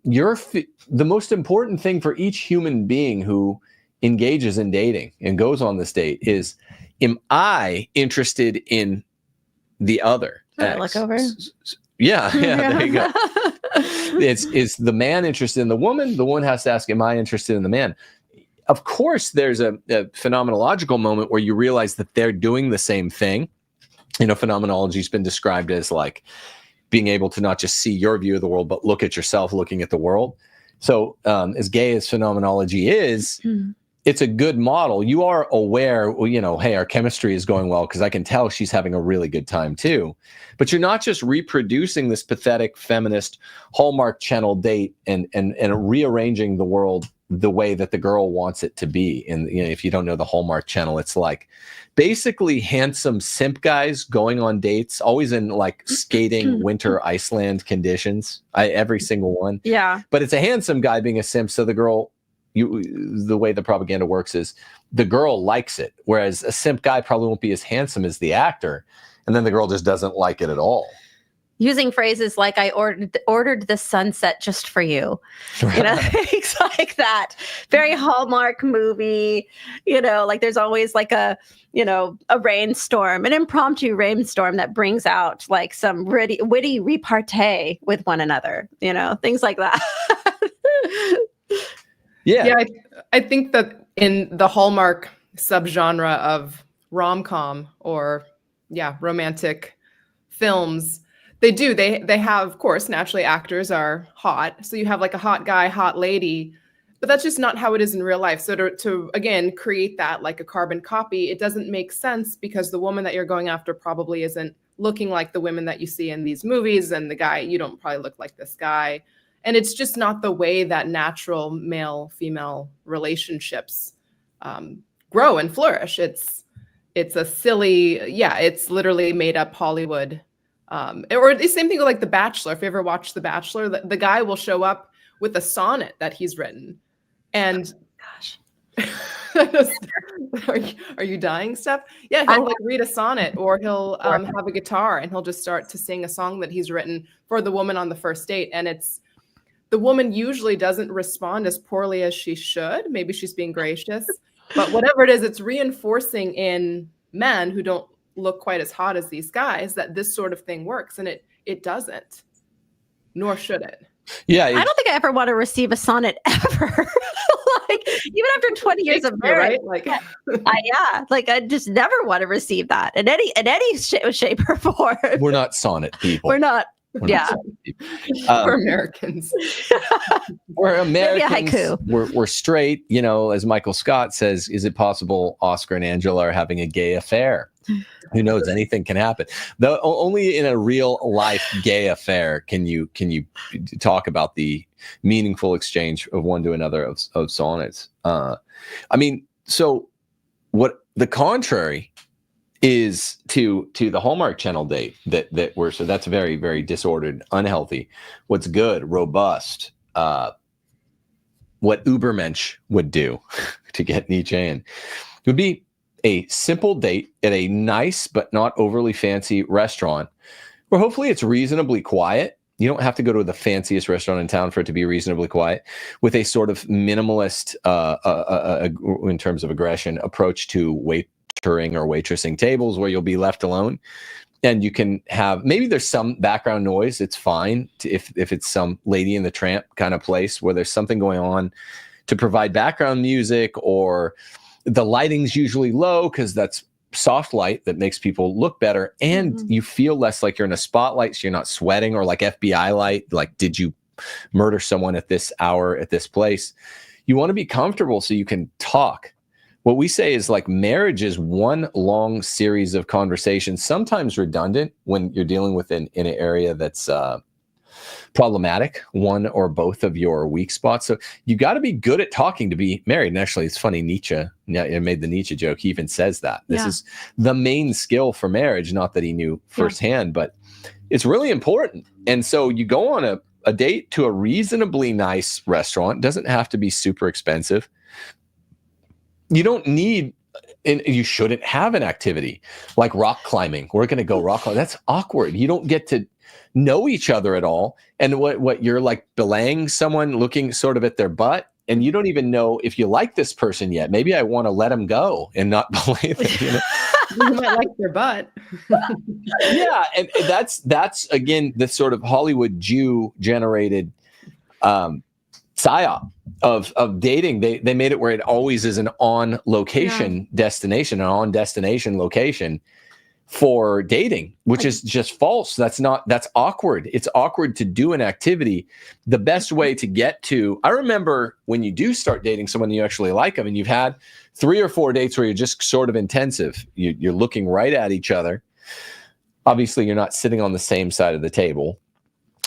most important thing for each human being who engages in dating and goes on this date is, am I interested in the other? Look over. Yeah, there you go. Is the man interested in the woman? The woman has to ask, am I interested in the man? Of course, there's a phenomenological moment where you realize that they're doing the same thing. Phenomenology has been described as like being able to not just see your view of the world, but look at yourself looking at the world. So as gay as phenomenology is, it's a good model. You are aware, hey, our chemistry is going well because I can tell she's having a really good time too. But you're not just reproducing this pathetic feminist Hallmark Channel date and rearranging the world the way that the girl wants it to be. And if you don't know the Hallmark Channel, it's like basically handsome simp guys going on dates, always in like skating winter Iceland conditions. Every single one. Yeah. But it's a handsome guy being a simp, so the girl, the way the propaganda works is the girl likes it, whereas a simp guy probably won't be as handsome as the actor, and then the girl just doesn't like it at all. Using phrases like "I ordered the sunset just for you," things like that. Very Hallmark movie. Like there's always like a rainstorm, an impromptu rainstorm that brings out like some witty repartee with one another. Things like that. Yeah, I think that in the Hallmark subgenre of rom-com or romantic films, they have, of course, naturally actors are hot. So you have like a hot guy, hot lady, but that's just not how it is in real life. So to again, create that like a carbon copy, it doesn't make sense because the woman that you're going after probably isn't looking like the women that you see in these movies, and the guy, you don't probably look like this guy. And it's just not the way that natural male-female relationships grow and flourish. It's a silly, it's literally made up Hollywood. Or the same thing with like The Bachelor. If you ever watched The Bachelor, the guy will show up with a sonnet that he's written. And are you dying, Steph? Yeah, he'll like read a sonnet, or he'll have a guitar and he'll just start to sing a song that he's written for the woman on the first date. And the woman usually doesn't respond as poorly as she should. Maybe she's being gracious, but whatever it is, it's reinforcing in men who don't look quite as hot as these guys that this sort of thing works, and it doesn't, nor should it. Yeah, I don't think I ever want to receive a sonnet ever. Like even after 20 years of marriage, right? Like I just never want to receive that in any shape or form. We're not sonnet people. We're not. We're Americans. We're Americans. We're straight. As Michael Scott says, is it possible Oscar and Angela are having a gay affair? Who knows? Anything can happen. Though only in a real life gay affair can you talk about the meaningful exchange of one to another of sonnets. So what the contrary is to the Hallmark Channel date so that's very, very disordered, unhealthy. What's good, robust, what Ubermensch would do, to get Nietzschean, would be a simple date at a nice but not overly fancy restaurant where hopefully it's reasonably quiet. You don't have to go to the fanciest restaurant in town for it to be reasonably quiet, with a sort of minimalist, in terms of aggression, approach to waitering or waitressing tables where you'll be left alone. And you can have, maybe there's some background noise. It's fine if it's some Lady in the Tramp kind of place where there's something going on to provide background music, or the lighting's usually low because that's soft light that makes people look better, and you feel less like you're in a spotlight, so you're not sweating, or like FBI light, like, did you murder someone at this hour at this place? You want to be comfortable so you can talk. What we say is, like, marriage is one long series of conversations, sometimes redundant when you're dealing with in an area that's problematic, one or both of your weak spots. So you got to be good at talking to be married. And actually, it's funny, Nietzsche, I made the Nietzsche joke. He even says that this is the main skill for marriage. Not that he knew firsthand, but it's really important. And so you go on a date to a reasonably nice restaurant. It doesn't have to be super expensive. You don't need, and you shouldn't have an activity like rock climbing. We're going to go rock climbing. That's awkward. You don't get to know each other at all. And what you're like belaying someone, looking sort of at their butt, and you don't even know if you like this person yet. Maybe I want to let them go and not belay them. You know? You might like their butt. Yeah, and that's again the sort of Hollywood Jew generated psyop of dating. They made it where it always is an on location destination, an on destination location for dating, which is just false. That's awkward. It's awkward to do an activity. The best way to get to, I remember when you do start dating someone, you actually like them, and you've had 3 or 4 dates where you're just sort of intensive. You're looking right at each other. Obviously, you're not sitting on the same side of the table,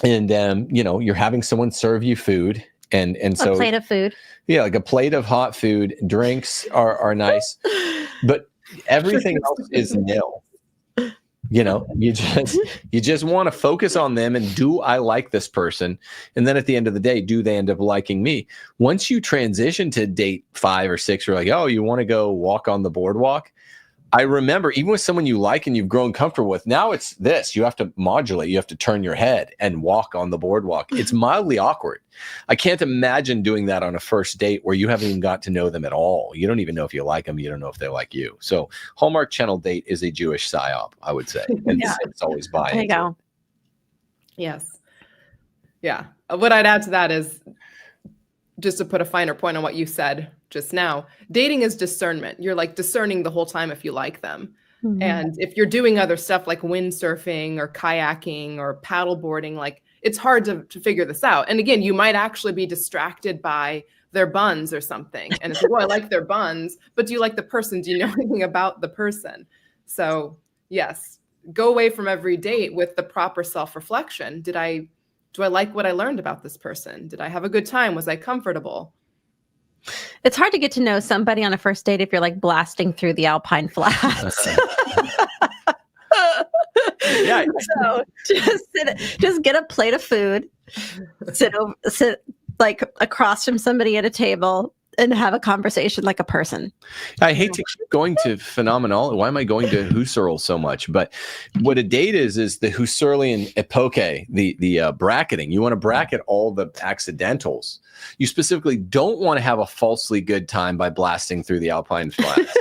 and you're having someone serve you food, and so a plate of food. Yeah, like a plate of hot food. Drinks are nice, but everything else is nil. You just want to focus on them, and do I like this person? And then at the end of the day, do they end up liking me? Once you transition to date 5 or 6, you're like, oh, you want to go walk on the boardwalk? I remember, even with someone you like and you've grown comfortable with, now it's this. You have to modulate. You have to turn your head and walk on the boardwalk. It's mildly awkward. I can't imagine doing that on a first date where you haven't even got to know them at all. You don't even know if you like them. You don't know if they like you. So Hallmark Channel date is a Jewish psyop, I would say. And it's always buying. There you go. Yes. Yeah. What I'd add to that is, just to put a finer point on what you said just now, dating is discernment. You're like discerning the whole time if you like them. Mm-hmm. And if you're doing other stuff like windsurfing or kayaking or paddleboarding, like, it's hard to figure this out. And again, you might actually be distracted by their buns or something. And it's like, well, I like their buns, but do you like the person? Do you know anything about the person? So yes, go away from every date with the proper self-reflection. Do I like what I learned about this person? Did I have a good time? Was I comfortable? It's hard to get to know somebody on a first date if you're like blasting through the Alpine flats. Yeah. So just get a plate of food, sit like across from somebody at a table, and have a conversation like a person. I hate to keep going to phenomenology. Why am I going to Husserl so much? But what a date is the Husserlian epoche, the bracketing. You want to bracket all the accidentals. You specifically don't want to have a falsely good time by blasting through the Alpine flats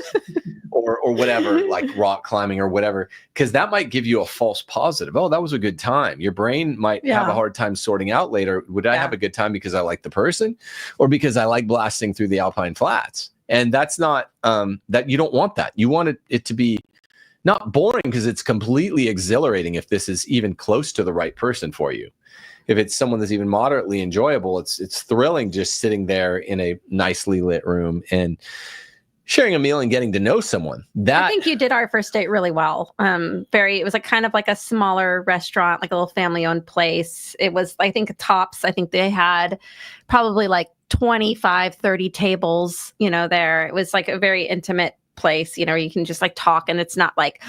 or whatever, like rock climbing or whatever, because that might give you a false positive. Oh, that was a good time. Your brain might have a hard time sorting out later. Would I have a good time because I like the person, or because I like blasting through the Alpine flats? And that's not that. You don't want that. You want it to be not boring, because it's completely exhilarating if this is even close to the right person for you. If it's someone that's even moderately enjoyable, it's thrilling just sitting there in a nicely lit room and sharing a meal and getting to know someone. I think you did our first date really well. It was kind of like a smaller restaurant, like a little family-owned place. It was, I think, tops. I think they had probably like 25, 30 tables, there. It was like a very intimate place, you can just like talk, and it's not like,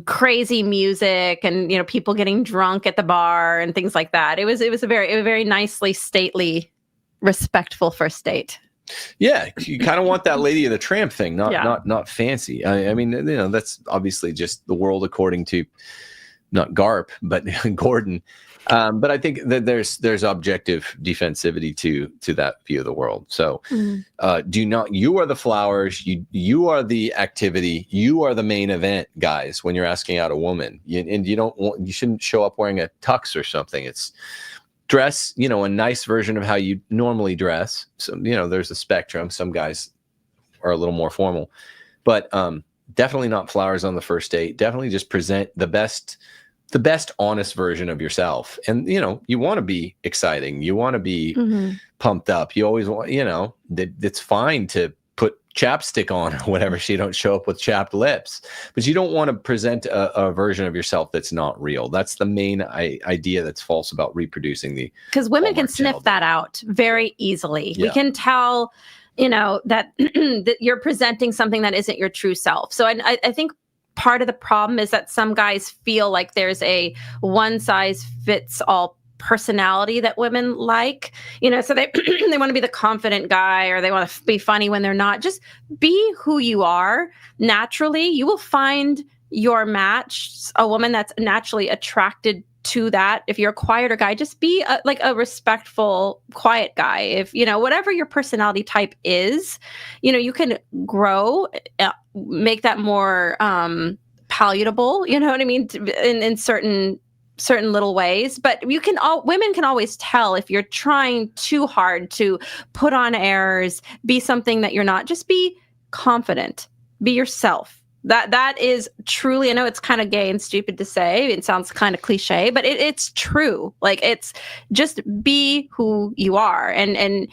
crazy music and people getting drunk at the bar and things like that. It was a very nicely stately, respectful first date. Yeah, you kind of want that Lady of the Tramp thing, not fancy. I mean, that's obviously just the world according to not Garp, but Gordon. But I think that there's objective defensivity to that view of the world. So you are the flowers, you are the activity, you are the main event, guys, when you're asking out a woman. You shouldn't show up wearing a tux or something. dress, you know, a nice version of how you normally dress. So, you know, there's a spectrum. Some guys are a little more formal, but definitely not flowers on the first date. Definitely just present the best honest version of yourself. And, you know, you want to be exciting. You want to be pumped up. You always want, you know, it's fine to put chapstick on or whatever, so you don't show up with chapped lips, but you don't want to present a version of yourself that's not real. That's the main idea that's false about reproducing the, because women can sniff that out very easily. Yeah. We can tell, you know, that that you're presenting something that isn't your true self. So I think part of the problem is that some guys feel like there's a one size fits all personality that women like, you know, so they they want to be the confident guy, or they want to be funny when they're not. Just be who you are naturally. You will find your match, a woman that's naturally attracted to that. If you're a quieter guy, just be like a respectful, quiet guy. If, you know, whatever your personality type is, you know, you can grow, make that more palatable, you know what I mean, in certain little ways. But women can always tell if you're trying too hard to put on airs, be something that you're not. Just be confident, be yourself. That is truly, I know it's kind of gay and stupid to say, it sounds kind of cliche, but it's true. Like, it's just be who you are, and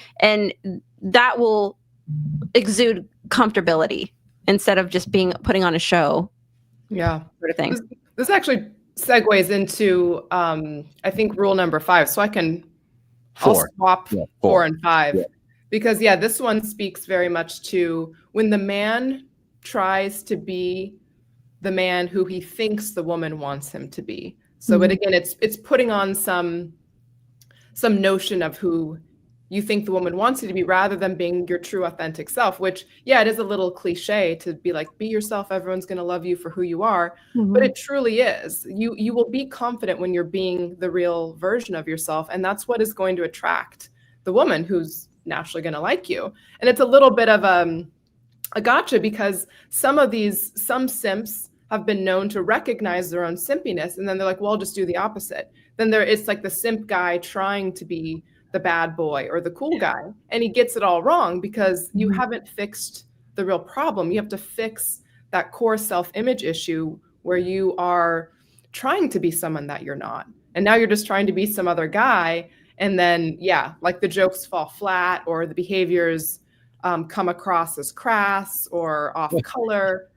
that will exude comfortability instead of just putting on a show. Yeah. Sort of thing. This actually segues into, I think, rule number 5. So I'll swap 4 and 5, because this one speaks very much to when the man tries to be the man who he thinks the woman wants him to be. So, but again, it's putting on some notion of who you think the woman wants you to be, rather than being your true authentic self, which, it is a little cliche to be like, be yourself, everyone's going to love you for who you are. But it truly is. You will be confident when you're being the real version of yourself. And that's what is going to attract the woman who's naturally going to like you. And it's a little bit of a gotcha, because some simps have been known to recognize their own simpiness, and then they're like, well, I'll just do the opposite. Then it's like the simp guy trying to be the bad boy or the cool guy, and he gets it all wrong, because you haven't fixed the real problem. You have to fix that core self-image issue where you are trying to be someone that you're not, and now you're just trying to be some other guy, and then like the jokes fall flat, or the behaviors come across as crass or off color.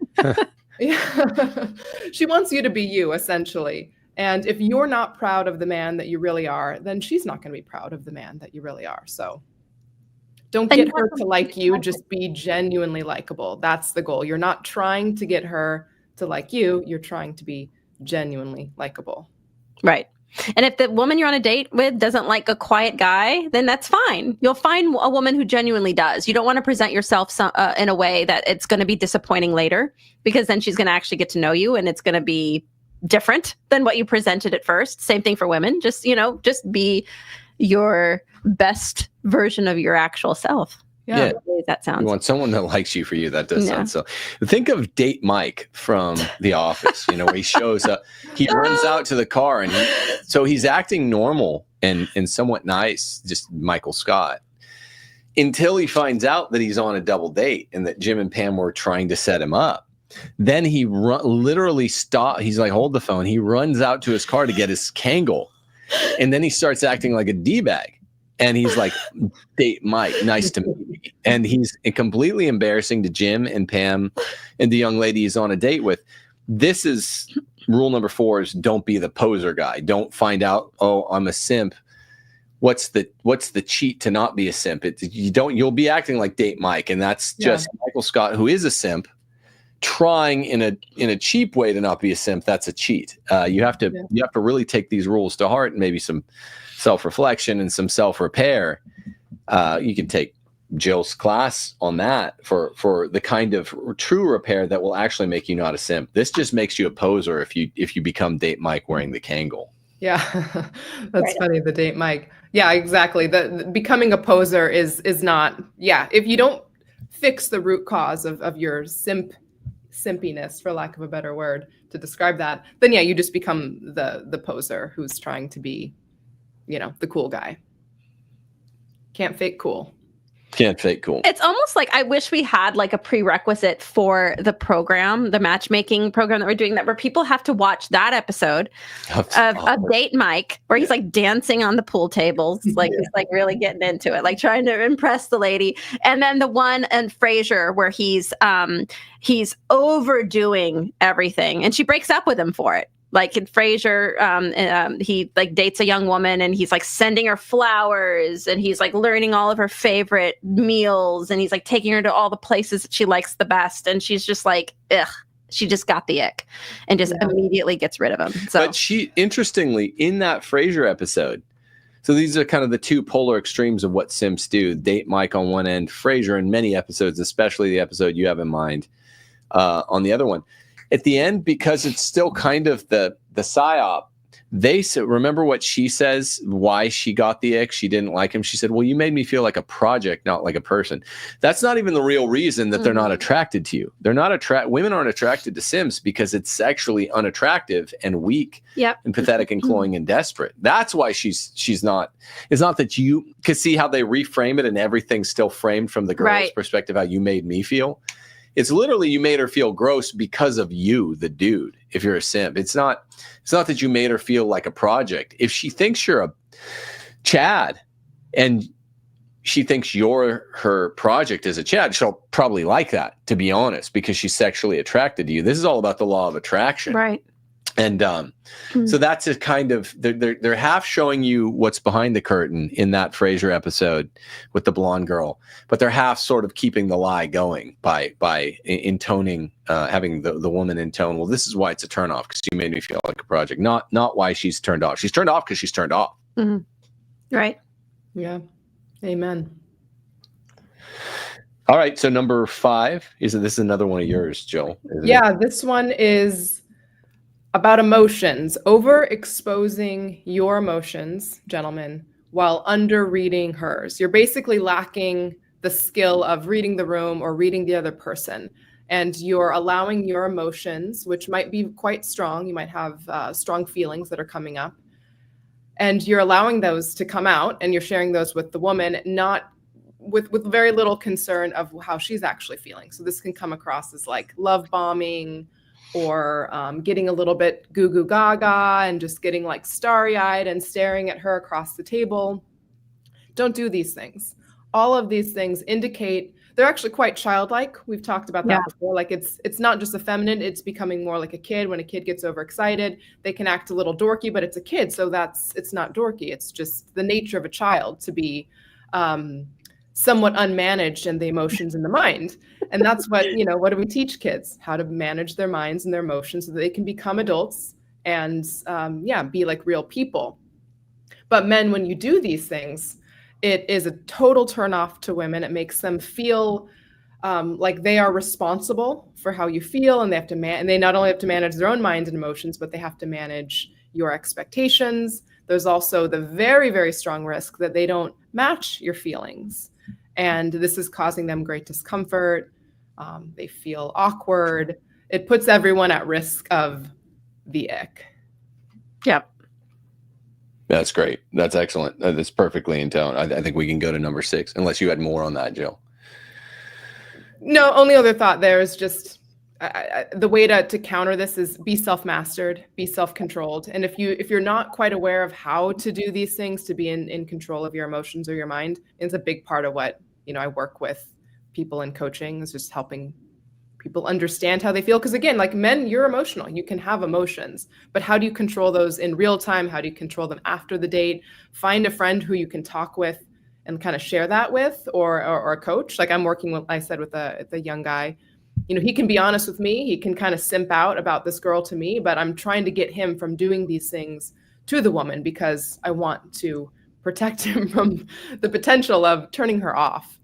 She wants you to be you, essentially. And if you're not proud of the man that you really are, then she's not going to be proud of the man that you really are. So don't get her to like you, just be genuinely likable. That's the goal. You're not trying to get her to like you. You're trying to be genuinely likable. Right. And if the woman you're on a date with doesn't like a quiet guy, then that's fine. You'll find a woman who genuinely does. You don't want to present yourself in a way that it's going to be disappointing later, because then she's going to actually get to know you, and it's going to be different than what you presented at first. Same thing for women. Just be your best version of your actual self. Yeah. That sounds. You want someone that likes you for you. That does sound so. Think of Date Mike from The Office. You know, where he shows up, he runs out to the car, and he's acting normal and somewhat nice, just Michael Scott, until he finds out that he's on a double date and that Jim and Pam were trying to set him up. Then he literally stops. He's like, hold the phone. He runs out to his car to get his Kangol, and then he starts acting like a D-bag. And he's like, Date Mike, nice to meet me. And he's completely embarrassing to Jim and Pam and the young lady he's on a date with. This is rule number 4, is don't be the poser guy. Don't find out, oh, I'm a simp. What's the cheat to not be a simp? You'll be acting like Date Mike. And that's just Michael Scott, who is a simp, trying in a cheap way to not be a simp. That's a cheat. You have to really take these rules to heart, and maybe some self-reflection and some self-repair. You can take Jill's class on that for the kind of true repair that will actually make you not a simp. This just makes you a poser if you become Date Mike wearing the Kangol. Yeah, that's funny. The Date Mike. Yeah, exactly. The becoming a poser is not. Yeah, if you don't fix the root cause of your simpiness, for lack of a better word to describe that, then you just become the poser who's trying to be the cool guy. Can't fake cool. Can't fake cool. It's almost like I wish we had like a prerequisite for the program, the matchmaking program that we're doing, that where people have to watch that episode of Date Mike, where he's like dancing on the pool tables, like he's like really getting into it, like trying to impress the lady. And then the one in Frasier where he's overdoing everything, and she breaks up with him for it. Like in Frasier, he like dates a young woman, and he's like sending her flowers, and he's like learning all of her favorite meals, and he's like taking her to all the places that she likes the best, and she's just like, ugh, she just got the ick, and just immediately gets rid of him. So, but she, interestingly, in that Frasier episode, so these are kind of the two polar extremes of what simps do. Date Mike on one end, Frasier in many episodes, especially the episode you have in mind on the other one. At the end, because it's still kind of the psyop, remember what she says, why she got the ick, she didn't like him. She said, well, you made me feel like a project, not like a person. That's not even the real reason that they're not attracted to you. They're not women aren't attracted to simps because it's sexually unattractive and weak and pathetic and cloying and desperate. That's why she's not. It's not that you can see how they reframe it and everything's still framed from the girl's perspective, how you made me feel. It's literally you made her feel gross because of you, the dude, if you're a simp. It's not that you made her feel like a project. If she thinks you're a Chad and she thinks you're her project as a Chad, she'll probably like that, to be honest, because she's sexually attracted to you. This is all about the law of attraction. Right. And so that's a kind of, they're half showing you what's behind the curtain in that Frasier episode with the blonde girl, but they're half sort of keeping the lie going by intoning, having the woman intone, well, this is why it's a turnoff, because you made me feel like a project, not why she's turned off. She's turned off because she's turned off. Mm-hmm. Right. Yeah. Amen. All right. So number 5, this is another one of yours, Jill. Yeah, this one is about emotions, overexposing your emotions, gentlemen, while under-reading hers. You're basically lacking the skill of reading the room or reading the other person. And you're allowing your emotions, which might be quite strong. You might have strong feelings that are coming up. And you're allowing those to come out, and you're sharing those with the woman, not with very little concern of how she's actually feeling. So this can come across as like love bombing, or getting a little bit goo goo gaga and just getting like starry-eyed and staring at her across the table. Don't do these things. All of these things indicate they're actually quite childlike. We've talked about that before. Like it's not just effeminate, it's becoming more like a kid. When a kid gets overexcited, they can act a little dorky, but it's a kid, so it's not dorky. It's just the nature of a child to be somewhat unmanaged in the emotions in the mind. And that's what, what do we teach kids? How to manage their minds and their emotions so that they can become adults and, be like real people. But men, when you do these things, it is a total turnoff to women. It makes them feel like they are responsible for how you feel, and they have to and they not only have to manage their own minds and emotions, but they have to manage your expectations. There's also the very, very strong risk that they don't match your feelings. And this is causing them great discomfort. They feel awkward. It puts everyone at risk of the ick. Yep. That's great. That's excellent. That's perfectly in tone. I think we can go to number 6, unless you had more on that, Jill. No, only other thought there is just the way to counter this is be self-mastered, be self-controlled. And if you're not quite aware of how to do these things, to be in control of your emotions or your mind, it's a big part of what I work with people in coaching, is just helping people understand how they feel. Because again, like men, you're emotional. You can have emotions, but how do you control those in real time? How do you control them after the date? Find a friend who you can talk with and kind of share that with, or a coach. Like I'm working with, I said, with a young guy. He can be honest with me. He can kind of simp out about this girl to me, but I'm trying to get him from doing these things to the woman because I want to protect him from the potential of turning her off.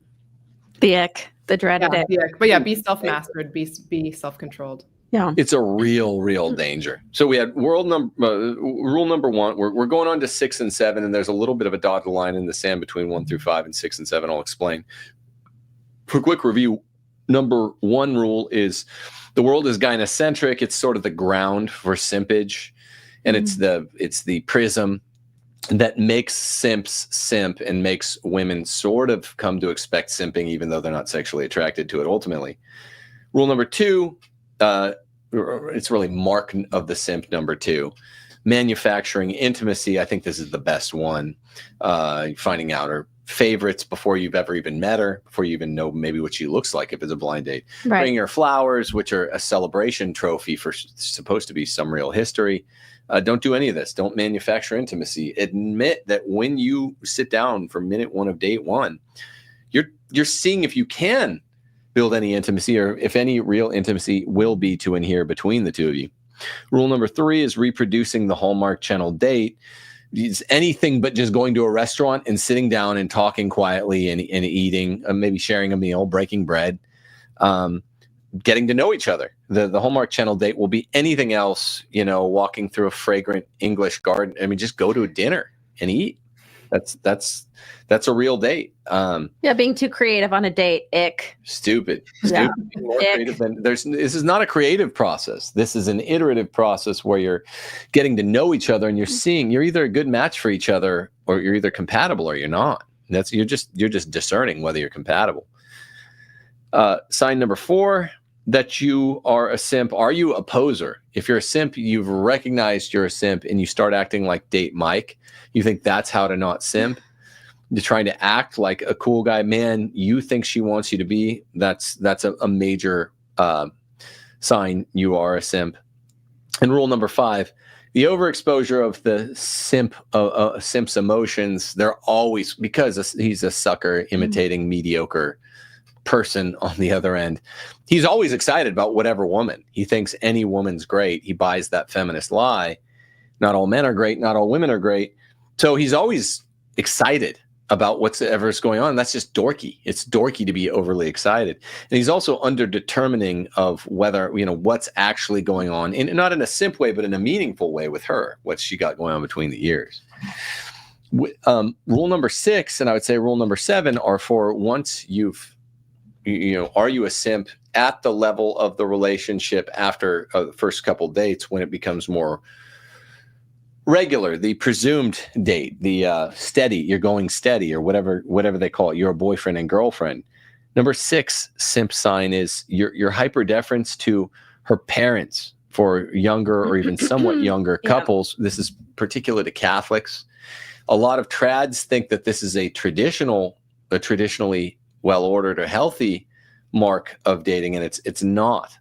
The ick, the dreaded ick. The ick. But yeah, be self-mastered, be self-controlled. Yeah, it's a real danger. So we had rule number 1. We're going on to 6 and 7, and there's a little bit of a dotted line in the sand between 1 through 5 and 6 and 7. I'll explain. For a quick review, number 1 rule is the world is gynocentric. It's sort of the ground for simpage, and it's the prism. that makes simps simp and makes women sort of come to expect simping, even though they're not sexually attracted to it ultimately. Rule number 2, it's really mark of the simp number 2. Manufacturing intimacy. I think this is the best one. Finding out her favorites before you've ever even met her, before you even know maybe what she looks like if it's a blind date. Right. Bringing her flowers, which are a celebration trophy for supposed to be some real history. Don't do any of this. Don't manufacture intimacy. Admit that when you sit down for minute 1 of date 1, you're seeing if you can build any intimacy, or if any real intimacy will be to inhere between the two of you. Rule number 3 is reproducing the Hallmark Channel date. It's anything but just going to a restaurant and sitting down and talking quietly and eating, maybe sharing a meal, breaking bread, getting to know each other. The Hallmark Channel date will be anything else, walking through a fragrant English garden. I mean, just go to a dinner and eat. That's a real date. Being too creative on a date, ick. Stupid. Yeah. More creative than this is not a creative process. This is an iterative process where you're getting to know each other and you're seeing you're either a good match for each other or you're either compatible or you're not. You're just discerning whether you're compatible. Sign number 4, that you are a simp. Are you a poser? If you're a simp, you've recognized you're a simp and you start acting like Date Mike. You think that's how to not simp. You're trying to act like a cool guy. Man, you think she wants you to be. That's a major sign you are a simp. And rule number 5, the overexposure of the simp's emotions. They're always, because he's a sucker imitating mediocre person on the other end. He's always excited about whatever woman. He thinks any woman's great. He buys that feminist lie. Not all men are great. Not all women are great. So he's always excited about whatever's going on. That's just dorky. It's dorky to be overly excited. And he's also underdetermining of whether, what's actually going on, and not in a simp way, but in a meaningful way with her, what she got going on between the years. Rule number 6, and I would say rule number 7 are for once are you a simp at the level of the relationship after the first couple dates, when it becomes more regular, the presumed date, the steady, you're going steady, or whatever they call it, you're a boyfriend and girlfriend. Number 6 simp sign is your hyperdeference to her parents for younger or even somewhat younger couples. This is particular to Catholics. A lot of trads think that this is a traditionally well-ordered or healthy mark of dating, and it's not.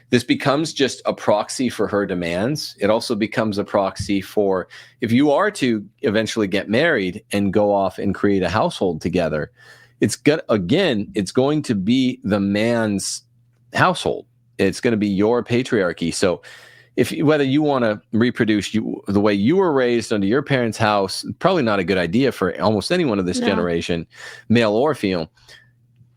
This becomes just a proxy for her demands. It also becomes a proxy for if you are to eventually get married and go off and create a household together, it's going to be the man's household. It's going to be your patriarchy. So whether you want to reproduce the way you were raised under your parents' house, probably not a good idea for almost anyone of this generation, male or female.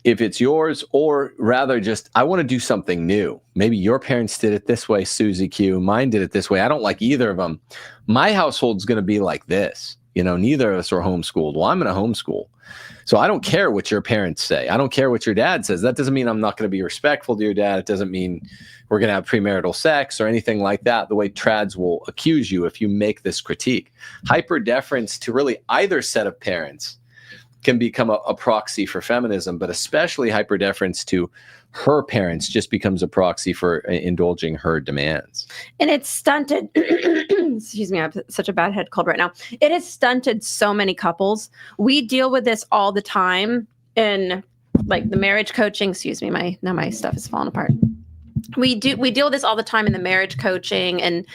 If it's yours, or rather just, I want to do something new. Maybe your parents did it this way, Susie Q. Mine did it this way. I don't like either of them. My household's going to be like this. Neither of us are homeschooled. Well, I'm going to homeschool. So I don't care what your parents say. I don't care what your dad says. That doesn't mean I'm not going to be respectful to your dad. It doesn't mean we're going to have premarital sex or anything like that, the way trads will accuse you if you make this critique. Hyperdeference to really either set of parents can become a proxy for feminism, but especially hyperdeference to her parents just becomes a proxy for indulging her demands. And it's stunted, excuse me, I have such a bad head cold right now. It has stunted so many couples. We deal with this all the time in like the marriage coaching, excuse me, my stuff is falling apart. We deal with this all the time in the marriage coaching and,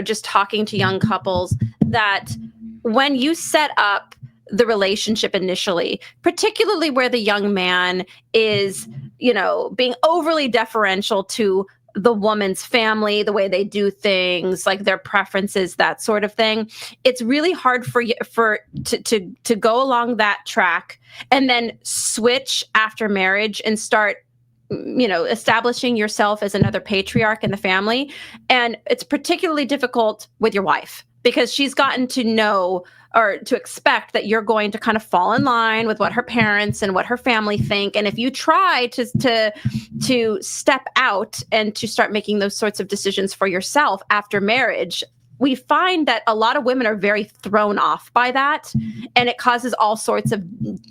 just talking to young couples, that when you set up the relationship initially, particularly where the young man is, being overly deferential to the woman's family, the way they do things, like their preferences, that sort of thing. It's really hard to go along that track and then switch after marriage and start establishing yourself as another patriarch in the family. And it's particularly difficult with your wife, because she's gotten to know or to expect that you're going to kind of fall in line with what her parents and what her family think. And if you try to step out and to start making those sorts of decisions for yourself after marriage, we find that a lot of women are very thrown off by that, and it causes all sorts of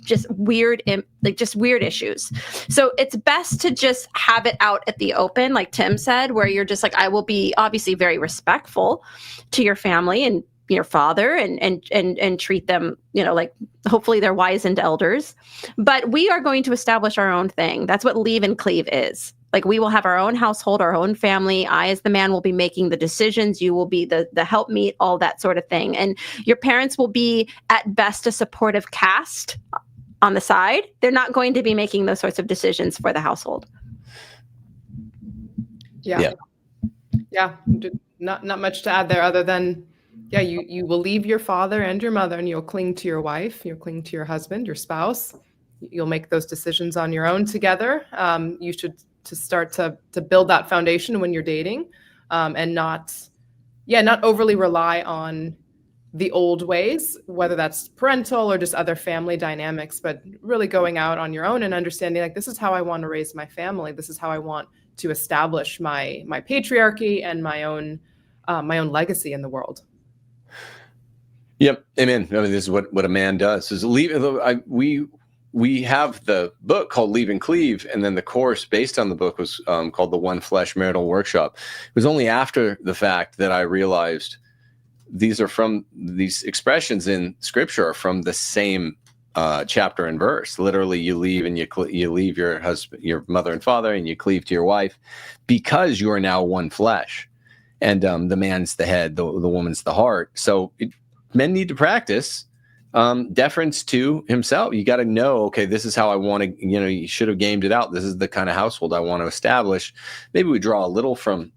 just weird issues. So it's best to just have it out at the open, like Tim said, where you're just like, I will be obviously very respectful to your family and your father and treat them, like hopefully they're wizened elders, but we are going to establish our own thing. That's what leave and cleave is. Like, we will have our own household, our own family. I, as the man, will be making the decisions. You will be the helpmeet, all that sort of thing. And your parents will be, at best, a supportive cast on the side. They're not going to be making those sorts of decisions for the household. Yeah. Not much to add there other than, you will leave your father and your mother, and you'll cling to your wife. You'll cling to your husband, your spouse. You'll make those decisions on your own together. You should to start to build that foundation when you're dating, and not overly rely on the old ways, whether that's parental or just other family dynamics, but really going out on your own and understanding, like, this is how I want to raise my family. This is how I want to establish my patriarchy and my own legacy in the world. Yep. Amen. I mean, this is what a man does, is we have the book called Leave and Cleave, and then the course based on the book was called the One Flesh Marital Workshop. It was only after the fact that I realized these expressions in Scripture are from the same chapter and verse. Literally, you leave and you leave your husband, your mother and father, and you cleave to your wife, because you are now one flesh, and the man's the head, the woman's the heart. So men need to practice deference to himself. You got to know, okay, this is how I want to, you should have gamed it out. This is the kind of household I want to establish. Maybe we draw a little from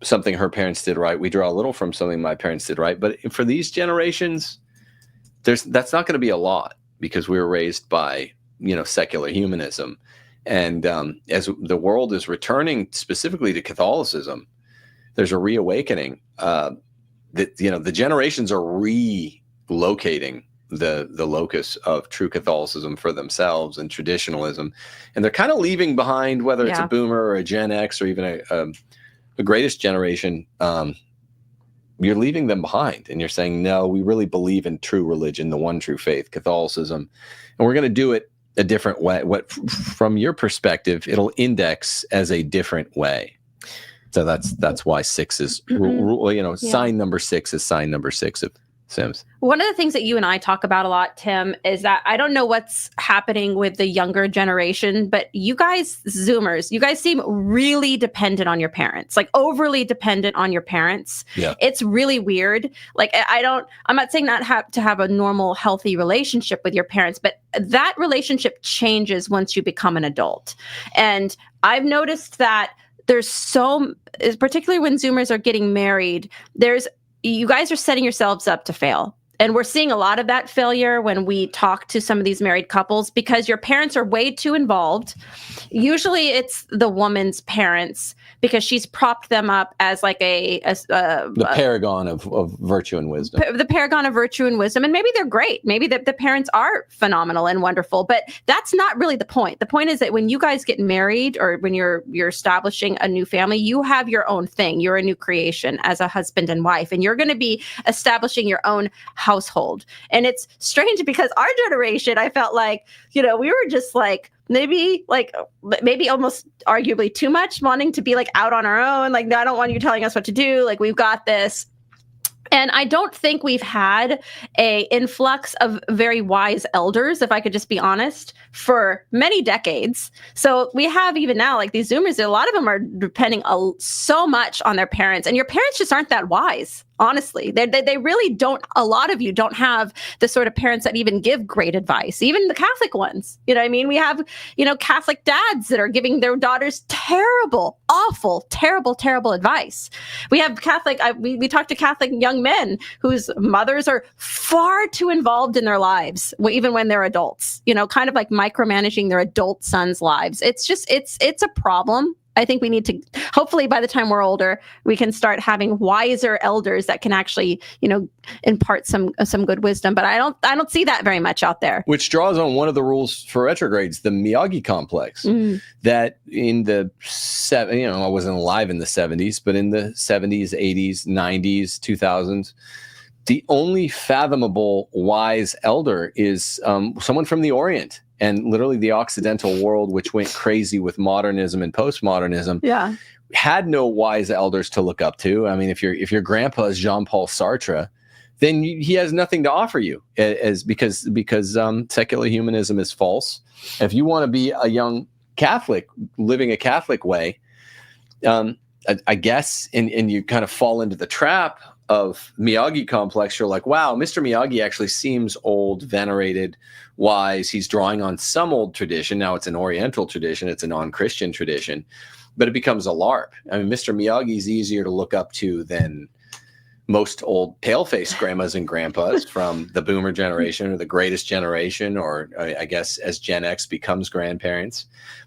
something her parents did right. We draw a little from something my parents did right. But for these generations, that's not going to be a lot, because we were raised by, secular humanism. And as the world is returning specifically to Catholicism, there's a reawakening that, the generations are relocating the locus of true Catholicism for themselves and traditionalism. And they're kind of leaving behind, whether it's a boomer or a Gen X or even a greatest generation, you're leaving them behind, and you're saying, no, we really believe in true religion, the one true faith, Catholicism. And we're going to do it a different way. From your perspective, it'll index as a different way. So that's why 6 is, sign number 6 is sign number 6 of SIMPs. One of the things that you and I talk about a lot, Tim, is that I don't know what's happening with the younger generation, but you guys, Zoomers, you guys seem really dependent on your parents, like overly dependent on your parents. Yeah. It's really weird. Like, I'm not saying not to have a normal, healthy relationship with your parents, but that relationship changes once you become an adult. And I've noticed that particularly when Zoomers are getting married, you guys are setting yourselves up to fail. And we're seeing a lot of that failure when we talk to some of these married couples, because your parents are way too involved. Usually it's the woman's parents, because she's propped them up as like the paragon of virtue and wisdom. The paragon of virtue and wisdom. And maybe they're great. Maybe the parents are phenomenal and wonderful, but that's not really the point. The point is that when you guys get married, or when you're establishing a new family, you have your own thing. You're a new creation as a husband and wife, and you're going to be establishing your own household. And it's strange, because our generation, I felt like, we were just like, maybe almost arguably too much, wanting to be like out on our own. Like, no, I don't want you telling us what to do. Like, we've got this. And I don't think we've had a influx of very wise elders, if I could just be honest, for many decades. So we have, even now, like these Zoomers, a lot of them are depending so much on their parents, and your parents just aren't that wise. Honestly, they really don't. A lot of you don't have the sort of parents that even give great advice, even the Catholic ones. You know what I mean? We have, Catholic dads that are giving their daughters terrible, awful, terrible advice. We have we talk to Catholic young men whose mothers are far too involved in their lives, even when they're adults, kind of like micromanaging their adult sons' lives. It's just, it's a problem. I think we need to, hopefully by the time we're older, we can start having wiser elders that can actually, impart some good wisdom. But I don't see that very much out there. Which draws on one of the rules for retrogrades, the Miyagi complex, that in the I wasn't alive in the 70s, but in the 70s, 80s, 90s, 2000s, the only fathomable wise elder is someone from the Orient. And literally the Occidental world, which went crazy with modernism and postmodernism, had no wise elders to look up to. I mean, if your grandpa is Jean-Paul Sartre, then he has nothing to offer you, because secular humanism is false. If you want to be a young Catholic living a Catholic way, I guess, and you kind of fall into the trap of Miyagi complex, you're like, wow, Mr. Miyagi actually seems old, venerated, wise. He's drawing on some old tradition. Now it's an Oriental tradition. It's a non-Christian tradition, but it becomes a LARP. I mean, Mr. Miyagi's easier to look up to than most old pale-faced grandmas and grandpas from the boomer generation or the greatest generation, or I guess as Gen X becomes grandparents.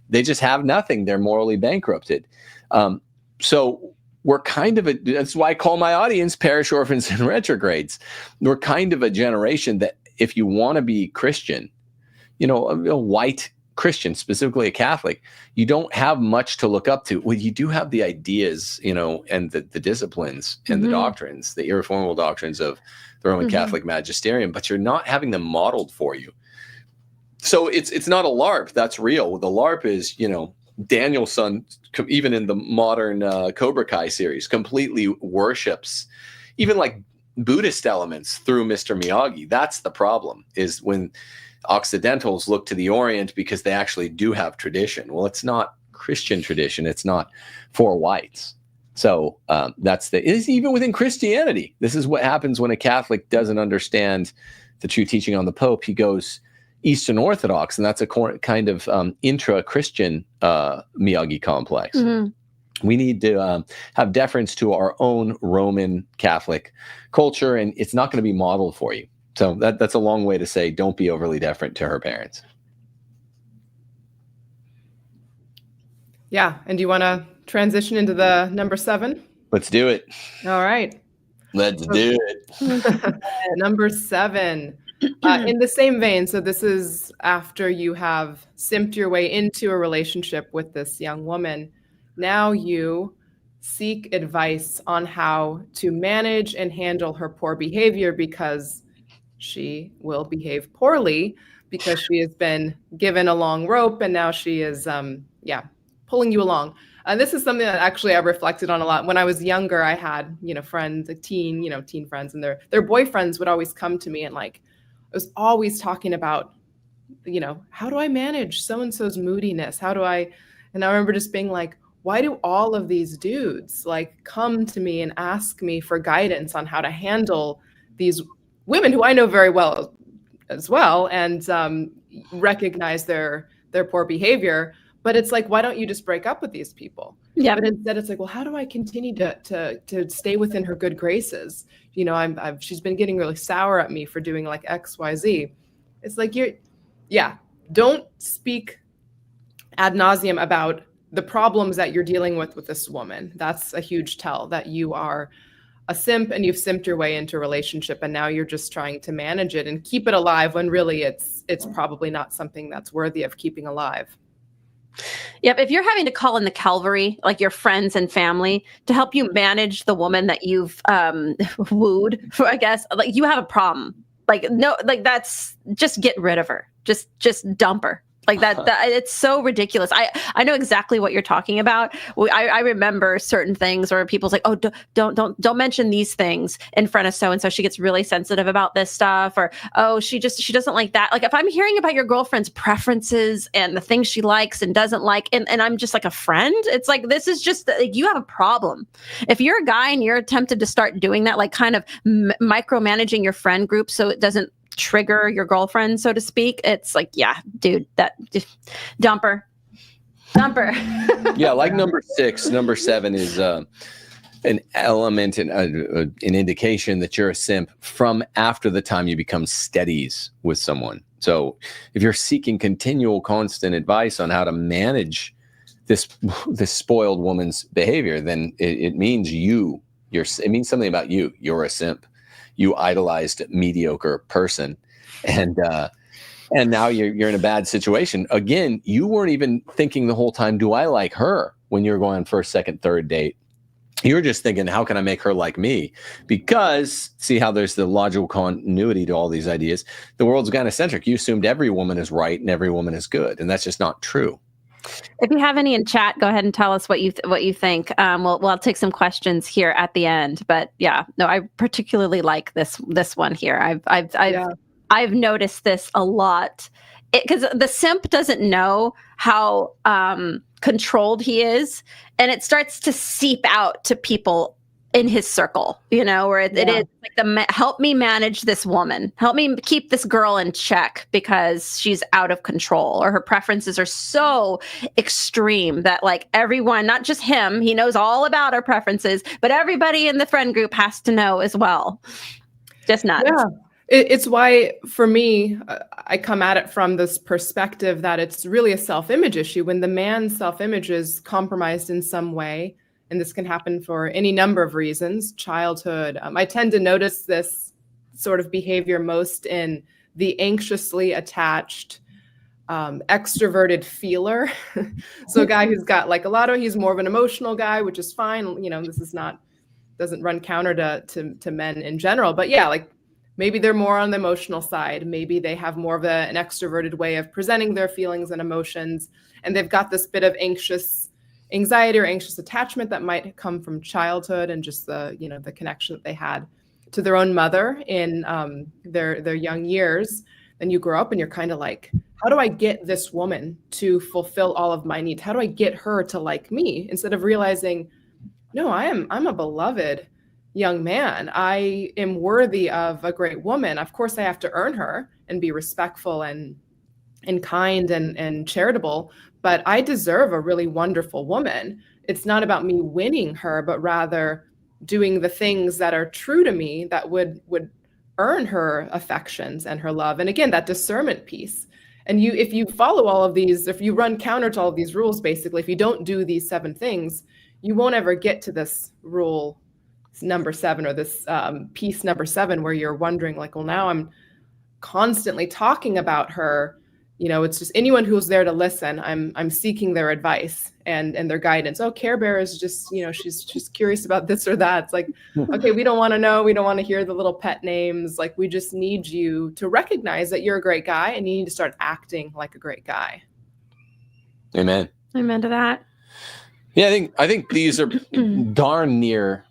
They just have nothing. They're morally bankrupted. So we're kind of that's why I call my audience parish orphans and retrogrades. We're kind of a generation that if you want to be Christian, a white Christian, specifically a Catholic, you don't have much to look up to. Well, you do have the ideas, and the disciplines and the doctrines, the irreformable doctrines of the Roman Catholic magisterium, but you're not having them modeled for you. So it's not a LARP. That's real. The LARP is, Danielson, even in the modern Cobra Kai series, completely worships even like Buddhist elements through Mr. Miyagi. That's the problem, is when Occidentals look to the Orient because they actually do have tradition. Well, it's not Christian tradition. It's not for whites. So it's even within Christianity. This is what happens when a Catholic doesn't understand the true teaching on the Pope. He goes Eastern Orthodox, and that's a kind of intra-Christian Miyagi complex. We need to have deference to our own Roman Catholic culture, and it's not going to be modeled for you. So that's a long way to say don't be overly deferent to her parents. Yeah, and do you want to transition into the number 7? Let's do it. All right. Let's do it. Number 7. In the same vein, so this is after you have simped your way into a relationship with this young woman. Now you seek advice on how to manage and handle her poor behavior, because she will behave poorly because she has been given a long rope and now she is, pulling you along. And this is something that actually I reflected on a lot. When I was younger, I had, friends, teen friends, and their boyfriends would always come to me and I was always talking about, how do I manage so-and-so's moodiness? And I remember just being like, why do all of these dudes come to me and ask me for guidance on how to handle these women who I know very well as well, and recognize their poor behavior? But it's like, why don't you just break up with these people? Yeah. But instead it's like, well, how do I continue to stay within her good graces? She's been getting really sour at me for doing X, Y, Z. It's like, don't speak ad nauseum about the problems that you're dealing with this woman. That's a huge tell that you are a simp and you've simped your way into a relationship, and now you're just trying to manage it and keep it alive when really it's probably not something that's worthy of keeping alive. Yep. If you're having to call in the Calvary, your friends and family, to help you manage the woman that you've wooed, I guess, you have a problem. That's just get rid of her. Just dump her. That it's so ridiculous. I know exactly what you're talking about. I remember certain things where people's like, oh, don't mention these things in front of so and so. She gets really sensitive about this stuff, or oh, she doesn't like that. If I'm hearing about your girlfriend's preferences and the things she likes and doesn't like, and I'm just a friend, it's this is just you have a problem. If you're a guy and you're tempted to start doing that, kind of micromanaging your friend group so it doesn't trigger your girlfriend, so to speak, it's yeah, dude, that dump her. Yeah, number 6, number 7 is an element and an indication that you're a simp from after the time you become steadies with someone. So if you're seeking continual constant advice on how to manage this spoiled woman's behavior, then it means it means something about you. You're a simp. You idolized mediocre person, and now you're in a bad situation. Again, you weren't even thinking the whole time, do I like her, when you're going on first, second, third date. You're just thinking, how can I make her like me? Because see how there's the logical continuity to all these ideas. The world's gynocentric. You assumed every woman is right and every woman is good, and that's just not true. If you have any in chat, go ahead and tell us what you think. We'll take some questions here at the end. But yeah, no, I particularly like this one here. I've noticed this a lot, because the simp doesn't know how controlled he is, and it starts to seep out to people in his circle, where it is like help me manage this woman, help me keep this girl in check because she's out of control, or her preferences are so extreme that like everyone, not just him, he knows all about her preferences, but everybody in the friend group has to know as well. Just nuts. Yeah. It's why, for me, I come at it from this perspective that it's really a self-image issue. When the man's self-image is compromised in some way, and this can happen for any number of reasons, childhood. I tend to notice this sort of behavior most in the anxiously attached, extroverted feeler. So a guy who's got like he's more of an emotional guy, which is fine. This is doesn't run counter to men in general, but yeah, like, maybe they're more on the emotional side. Maybe they have more of an extroverted way of presenting their feelings and emotions. And they've got this bit of anxiety or anxious attachment that might come from childhood and just the connection that they had to their own mother in their young years. Then you grow up and you're kind of like, how do I get this woman to fulfill all of my needs? How do I get her to like me? Instead of realizing, no, I'm a beloved young man. I am worthy of a great woman. Of course, I have to earn her and be respectful and kind and charitable, but I deserve a really wonderful woman. It's not about me winning her, but rather doing the things that are true to me that would earn her affections and her love. And again, that discernment piece. And if you follow all of these, if you run counter to all of these rules, basically, if you don't do these 7 things, you won't ever get to this rule number 7, or this piece number 7, where you're wondering like, well, now I'm constantly talking about her. It's just anyone who's there to listen. I'm seeking their advice and their guidance. Oh, Care Bear is just, she's curious about this or that. It's like, okay, we don't want to know. We don't want to hear the little pet names. Like, we just need you to recognize that you're a great guy and you need to start acting like a great guy. Amen. Amen to that. Yeah, I think these are darn near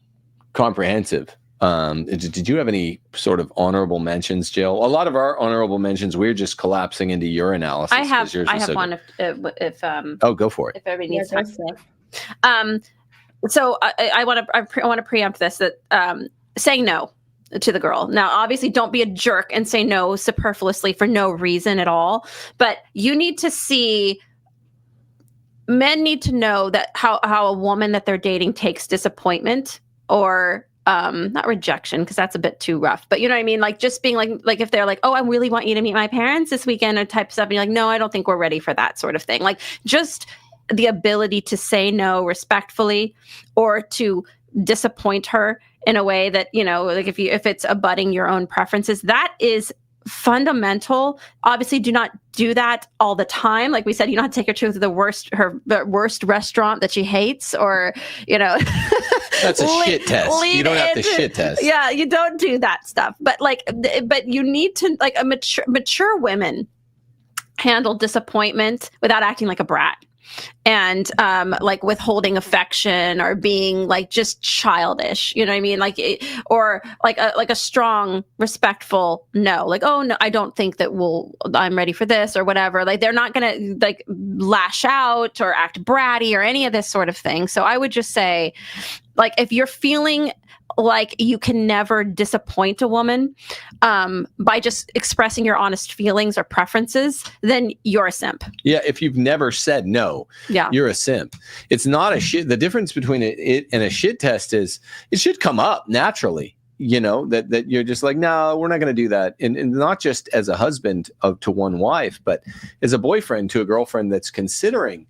comprehensive. Did you have any sort of honorable mentions, Jill? A lot of our honorable mentions, we're just collapsing into your analysis. I have one. If go for it. If everybody needs time. So I want to preempt this, that saying no to the girl. Now, obviously, don't be a jerk and say no superfluously for no reason at all. But you need to see. Men need to know that how a woman that they're dating takes disappointment, or not rejection, because that's a bit too rough, but you know what I mean? Like, just being like if they're like, oh, I really want you to meet my parents this weekend, or type stuff, and you're like, no, I don't think we're ready for that sort of thing. Like, just the ability to say no respectfully, or to disappoint her in a way that, like if it's abutting your own preferences, that is fundamental. Obviously, do not do that all the time. Like we said, you don't have to take her to the worst restaurant that she hates, or that's a shit test. You don't have to shit test. Yeah, you don't do that stuff. But but you need to, like, a mature women handle disappointment without acting like a brat. And like withholding affection, or being like just childish, you know what I mean? Like, or like a strong, respectful no, like, oh no, I don't think that I'm ready for this, or whatever. Like, they're not gonna like lash out or act bratty or any of this sort of thing. So I would just say, like, if you're feeling like you can never disappoint a woman by just expressing your honest feelings or preferences, then you're a simp. Yeah, if you've never said no, you're a simp. It's not a shit. The difference between it and a shit test is it should come up naturally. That you're just like, no, we're not going to do that. And not just as a husband to one wife, but as a boyfriend to a girlfriend that's considering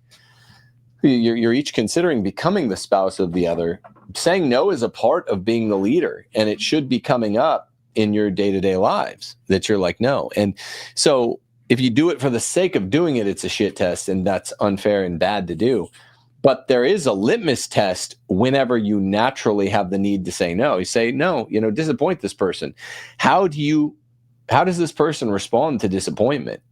you're each considering becoming the spouse of the other, saying no is a part of being the leader, and it should be coming up in your day-to-day lives that you're like, no. And so if you do it for the sake of doing it, it's a shit test, and that's unfair and bad to do. But there is a litmus test whenever you naturally have the need to say no. You say, no, disappoint this person. How does this person respond to disappointment?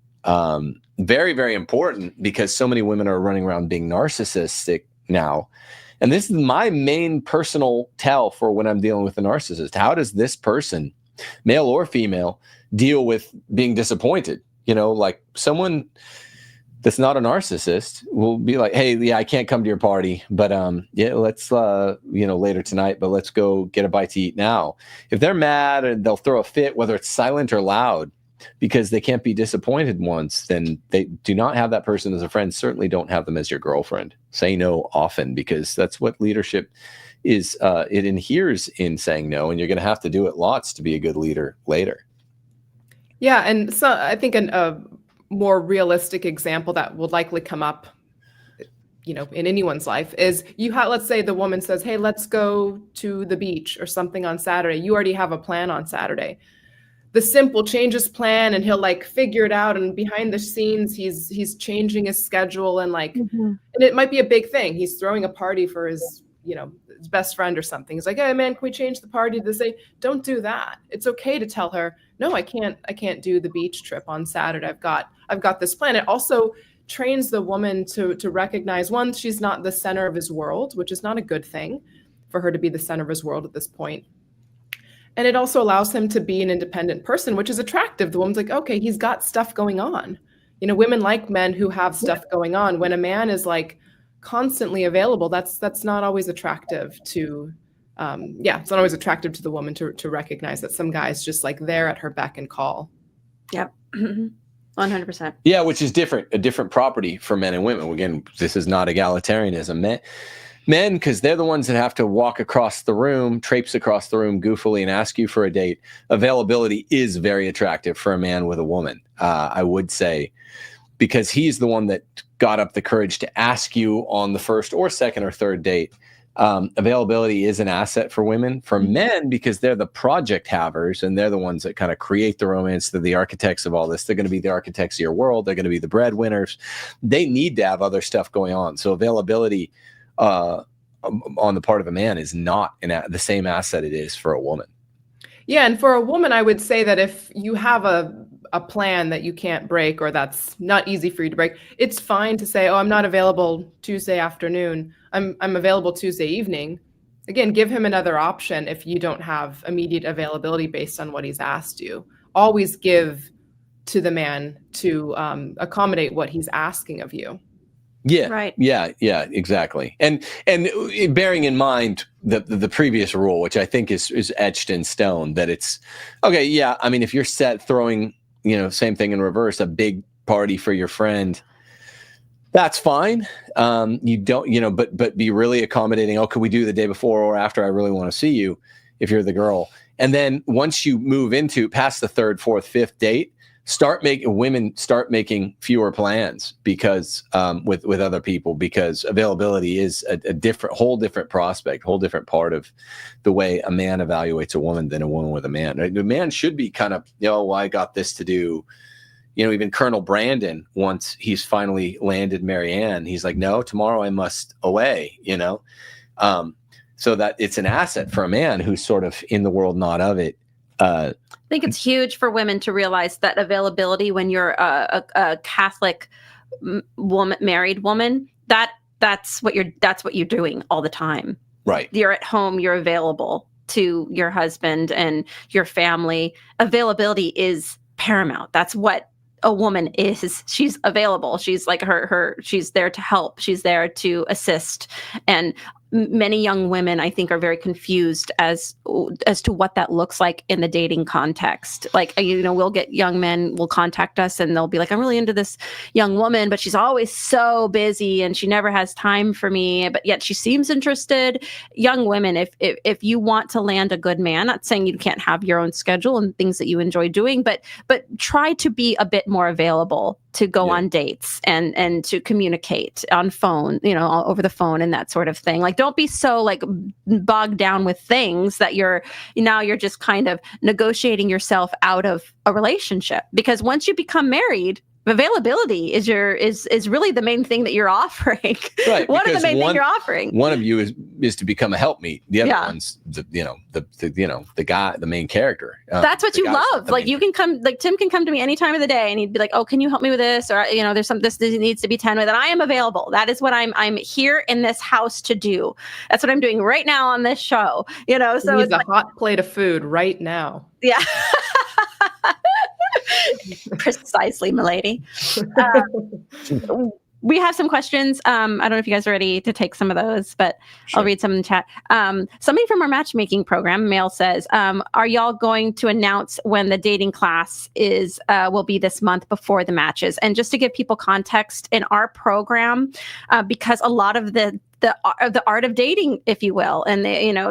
Very, very important, because so many women are running around being narcissistic now. And this is my main personal tell for when I'm dealing with a narcissist. How does this person, male or female, deal with being disappointed? Like someone that's not a narcissist will be like, hey, yeah, I can't come to your party, but let's later tonight, but let's go get a bite to eat now. If they're mad and they'll throw a fit, whether it's silent or loud, because they can't be disappointed once, then they do not have that person as a friend. Certainly don't have them as your girlfriend. Say no often, because that's what leadership is. It adheres in saying no, and you're going to have to do it lots to be a good leader later. Yeah, and so I think a more realistic example that will likely come up, in anyone's life is let's say the woman says, hey, let's go to the beach or something on Saturday. You already have a plan on Saturday. The simp will change his plan, and he'll figure it out. And behind the scenes, he's changing his schedule, and and it might be a big thing. He's throwing a party for his, his best friend or something. He's like, hey man, can we change the party to say, don't do that. It's okay to tell her, no, I can't do the beach trip on Saturday. I've got this plan. It also trains the woman to recognize, one, she's not the center of his world, which is not a good thing for her to be the center of his world at this point. And it also allows him to be an independent person, which is attractive. The woman's like, okay, he's got stuff going on. Women like men who have stuff going on. When a man is constantly available, that's not always attractive to, it's not always attractive to the woman to recognize that some guy's just there at her beck and call. Yep. 100%. Yeah, which is a different property for men and women. Again, this is not egalitarianism. Men, because they're the ones that have to walk across the room, traipse across the room goofily and ask you for a date. Availability is very attractive for a man with a woman, I would say, because he's the one that got up the courage to ask you on the first or second or third date. Availability is an asset for women. For men, because they're the project havers and they're the ones that kind of create the romance. They're the architects of all this. They're going to be the architects of your world. They're going to be the breadwinners. They need to have other stuff going on. So availability on the part of a man is not the same asset it is for a woman. Yeah, and for a woman, I would say that if you have a plan that you can't break, or that's not easy for you to break, it's fine to say, oh, I'm not available Tuesday afternoon. I'm available Tuesday evening. Again, give him another option if you don't have immediate availability based on what he's asked you. Always give to the man to accommodate what he's asking of you. Yeah. Right. Yeah, exactly. And bearing in mind the previous rule, which I think is etched in stone, that it's okay. Yeah. I mean, if you're set throwing, same thing in reverse, a big party for your friend, that's fine. You don't, but be really accommodating. Oh, could we do the day before or after? I really want to see you if you're the girl. And then once you move into past the third, fourth, fifth date, women start making fewer plans because with other people, because availability is a whole different prospect, whole different part of the way a man evaluates a woman than a woman with a man. Right? The man should be kind of, well, I got this to do. Even Colonel Brandon, once he's finally landed Marianne, he's like, no, tomorrow I must away, so that it's an asset for a man who's sort of in the world, not of it. I think it's huge for women to realize that availability when you're a Catholic woman, married woman, that's what you're doing all the time. Right. You're at home, you're available to your husband and your family. Availability is paramount. That's what a woman is. She's available. She's like she's there to help. She's there to assist. And many young women, I think, are very confused as to what that looks like in the dating context. Like, we'll get young men will contact us and they'll be like, I'm really into this young woman, but she's always so busy and she never has time for me, but yet she seems interested. Young women, if you want to land a good man, not saying you can't have your own schedule and things that you enjoy doing, but try to be a bit more available to go on dates and to communicate on phone, over the phone and that sort of thing. Like, don't be so like bogged down with things that you're just kind of negotiating yourself out of a relationship. Because once you become married, availability is really the main thing that you're offering. Right. One of the main things you're offering. One of you is to become a helpmeet. The other one's the guy, the main character. That's what you love. Like, you can come, like Tim can come to me any time of the day and he'd be like, oh, can you help me with this? Or, this needs to be 10 with, and I am available. That is what I'm here in this house to do. That's what I'm doing right now on this show. So it's a hot plate of food right now. Yeah. Precisely, milady. We have some questions. I don't know if you guys are ready to take some of those, but sure. I'll read some in the chat. Somebody from our matchmaking program, Mail, says, are y'all going to announce when the dating class will be this month before the matches? And just to give people context, in our program, because a lot of the art of dating, if you will, and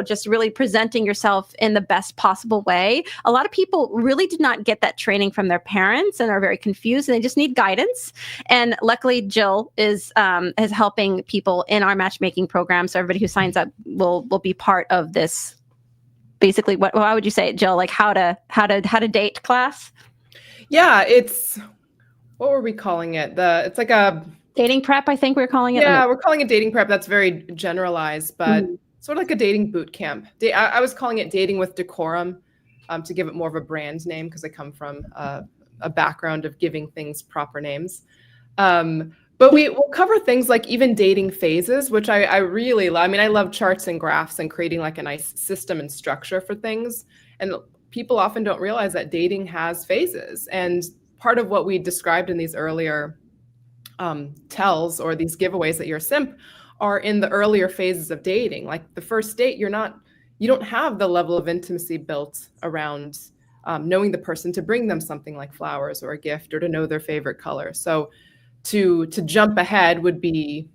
just really presenting yourself in the best possible way. A lot of people really did not get that training from their parents and are very confused, and they just need guidance. And luckily, Jill is helping people in our matchmaking program. So everybody who signs up will be part of this. Basically, how would you say it, Jill? Like how to date class? Yeah, it's, what were we calling it? It's like a dating prep, I think we're calling it. Yeah, we're calling it dating prep. That's very generalized, but sort of like a dating boot camp. I was calling it dating with decorum, to give it more of a brand name, because I come from a background of giving things proper names. But we'll cover things like even dating phases, which I really love. I mean, I love charts and graphs and creating like a nice system and structure for things. And people often don't realize that dating has phases. And part of what we described in these earlier tells, or these giveaways that you're a simp, are in the earlier phases of dating. Like the first date, you don't have the level of intimacy built around knowing the person to bring them something like flowers or a gift, or to know their favorite color. So to jump ahead would be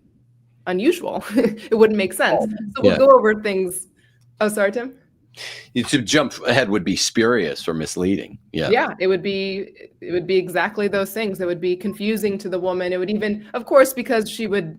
unusual. It wouldn't make sense. So we'll go over things. Oh, sorry, Tim. To jump ahead would be spurious or misleading. Yeah, it would be exactly those things. It would be confusing to the woman. It would even, of course, because she would,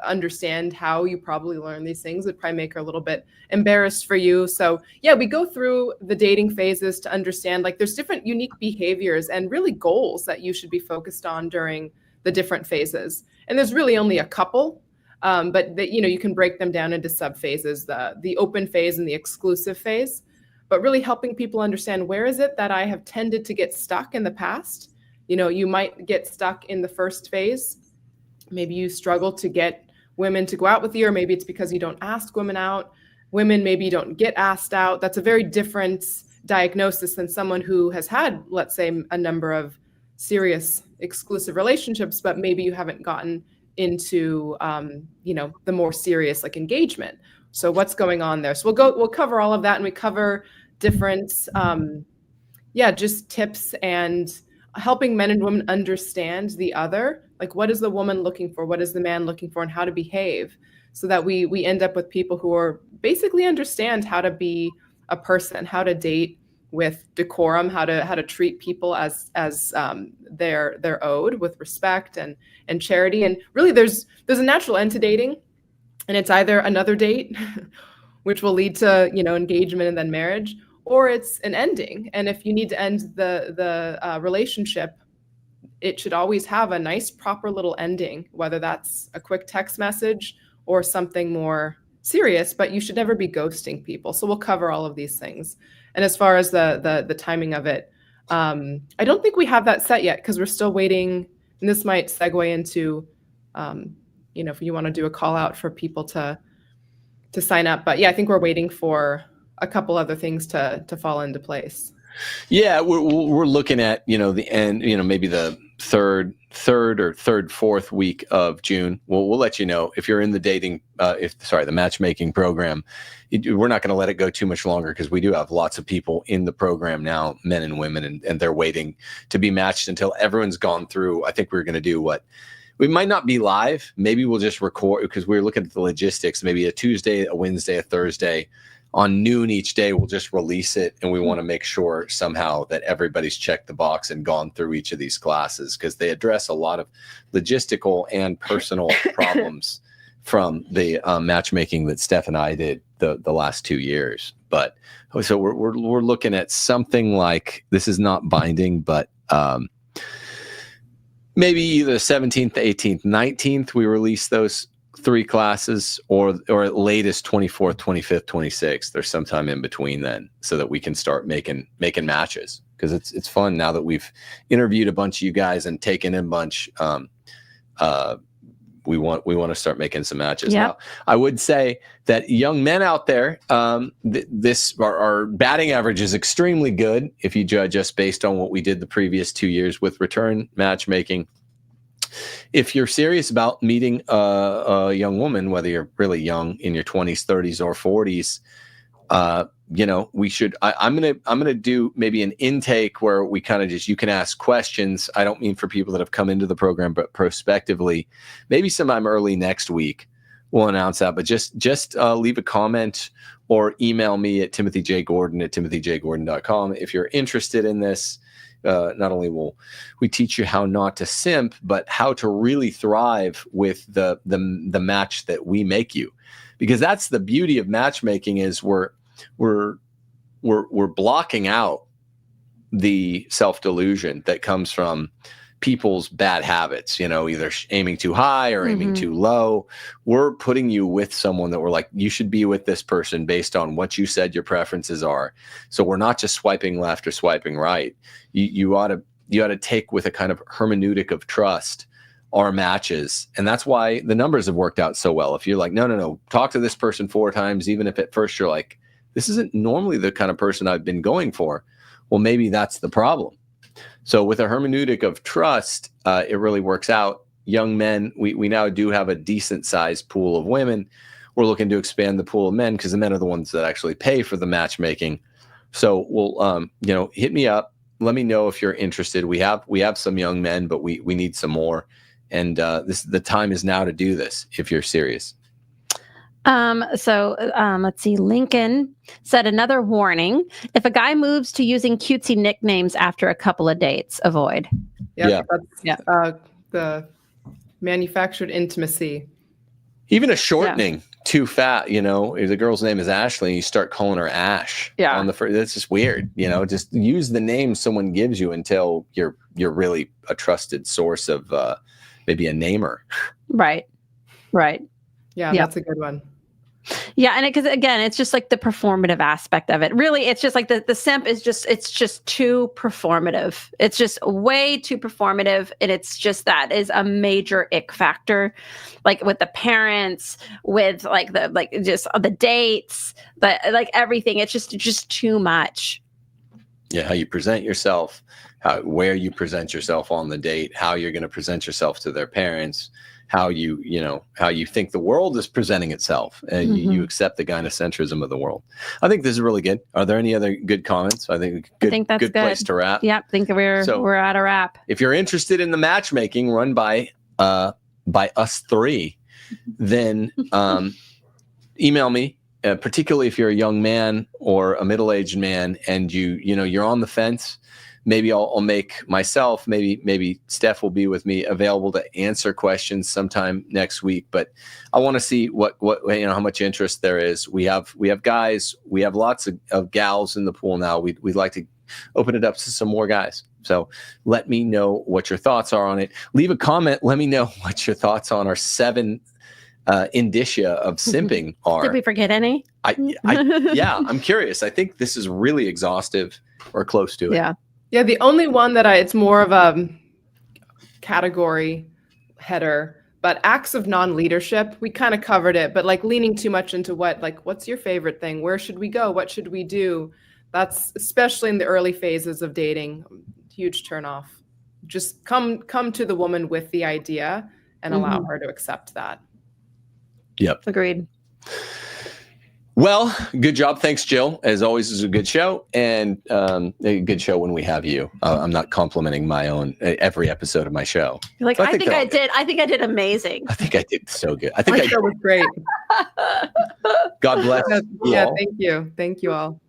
understand how you probably learn these things, would probably make her a little bit embarrassed for you. So yeah, we go through the dating phases to understand, like, there's different unique behaviors and really goals that you should be focused on during the different phases. And there's really only a couple. But you can break them down into sub phases, the open phase and the exclusive phase, but really helping people understand, where is it that I have tended to get stuck in the past? You might get stuck in the first phase. Maybe you struggle to get women to go out with you, or maybe it's because you don't ask women out. Women, maybe you don't get asked out. That's a very different diagnosis than someone who has had, let's say, a number of serious exclusive relationships, but maybe you haven't gotten into the more serious, like, engagement. So what's going on there? So we'll cover all of that, and we cover different just tips and helping men and women understand the other. Like, what is the woman looking for? What is the man looking for? And how to behave, so that we end up with people who are basically understand how to be a person, how to date with decorum, how to treat people as they're owed, with respect and charity. And really, there's a natural end to dating, and it's either another date, which will lead to engagement and then marriage, or it's an ending. And if you need to end the relationship, it should always have a nice, proper little ending, whether that's a quick text message or something more serious. But you should never be ghosting people. So we'll cover all of these things. And as far as the timing of it, I don't think we have that set yet, because we're still waiting. And this might segue into, if you want to do a call out for people to sign up. But yeah, I think we're waiting for a couple other things to fall into place. Yeah, we're looking at the end. Maybe third or fourth week of June. We'll let you know if you're in the the matchmaking program. We're not going to let it go too much longer because we do have lots of people in the program now, men and women, and they're waiting to be matched until everyone's gone through. I think we're going to do we might not be live. Maybe we'll just record because we're looking at the logistics. Maybe a Tuesday, a Wednesday, a Thursday. On noon each day, we'll just release it, and we want to make sure somehow that everybody's checked the box and gone through each of these classes because they address a lot of logistical and personal problems from the matchmaking that Steph and I did the last 2 years. But so we're looking at something like, this is not binding, but maybe either 17th, 18th, 19th, we release those 3 classes, or at latest 24th, 25th, 26th. There's sometime in between then, so that we can start making matches, because it's fun now that we've interviewed a bunch of you guys and taken in a bunch. We want to start making some matches. Yep. Now, I would say that young men out there, our batting average is extremely good if you judge us based on what we did the previous 2 years with return matchmaking. If you're serious about meeting a young woman, whether you're really young in your 20s, 30s, or 40s, we should. I'm gonna do maybe an intake where we kind of you can ask questions. I don't mean for people that have come into the program, but prospectively, maybe sometime early next week we'll announce that. But just leave a comment or email me at timothyjgordon@timothyjgordon.com if you're interested in this. Not only will we teach you how not to simp, but how to really thrive with the match that we make you, because that's the beauty of matchmaking is we're blocking out the self-delusion that comes from people's bad habits, either aiming too high or aiming too low. We're putting you with someone that we're like, you should be with this person based on what you said your preferences are. So we're not just swiping left or swiping right. You ought to take with a kind of hermeneutic of trust our matches. And that's why the numbers have worked out so well. If you're like, no, talk to this person 4 times, even if at first you're like, this isn't normally the kind of person I've been going for. Well, maybe that's the problem. So with a hermeneutic of trust, it really works out. Young men, we now do have a decent sized pool of women. We're looking to expand the pool of men because the men are the ones that actually pay for the matchmaking. So we'll, hit me up. Let me know if you're interested. We have some young men, but we need some more. And the time is now to do this if you're serious. Let's see. Lincoln said, another warning: if a guy moves to using cutesy nicknames after a couple of dates, avoid. That's the manufactured intimacy. Even a shortening too fat, if the girl's name is Ashley, you start calling her Ash on the first. That's just weird. Just use the name someone gives you until you're really a trusted source of maybe a namer. Right. Yeah, that's a good one. Yeah, and because again, it's just like the performative aspect of it. Really, it's just like the simp is just too performative. It's just way too performative, and it's just that is a major ick factor. Like with the parents, with just the dates, like everything. It's just too much. Yeah, how you present yourself, where you present yourself on the date, how you're going to present yourself to their parents. How you think the world is presenting itself, and you accept the gynocentrism of the world. I think this is really good. Are there any other good comments? I think that's good place to wrap. Yep, I think we're at a wrap. If you're interested in the matchmaking run by us 3, then email me. Particularly if you're a young man or a middle-aged man, and you're on the fence. Maybe I'll make myself, maybe Steph will be with me, available to answer questions sometime next week. But I want to see what how much interest there is. We have guys, we have lots of gals in the pool now. We'd like to open it up to some more guys. So let me know what your thoughts are on it. Leave a comment. Let me know what your thoughts on our 7 indicia of simping are. Did we forget any? I'm curious. I think this is really exhaustive or close to it. Yeah, the only one that it's more of a category header, but acts of non-leadership, we kind of covered it, but like leaning too much into what's your favorite thing? Where should we go? What should we do? That's especially in the early phases of dating, huge turnoff. just come to the woman with the idea and allow her to accept that. Yep. Agreed. Well, good job. Thanks, Jill. As always, is a good show, and a good show when we have you. I'm not complimenting my own every episode of my show. You're like, I think I did amazing. I think I did so good. I think My show was great. God bless. Yeah, all. thank you. Thank you all.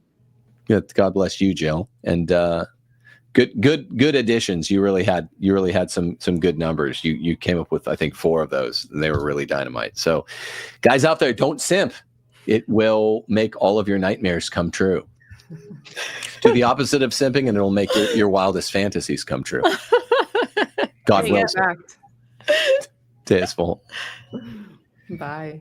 Yeah, God bless you, Jill. And good additions. You really had some good numbers. You came up with, I think, 4 of those, and they were really dynamite. So, guys out there, don't simp. It will make all of your nightmares come true. Do the opposite of simping, and it'll make your wildest fantasies come true. God wills. Back. Tasteful. Bye.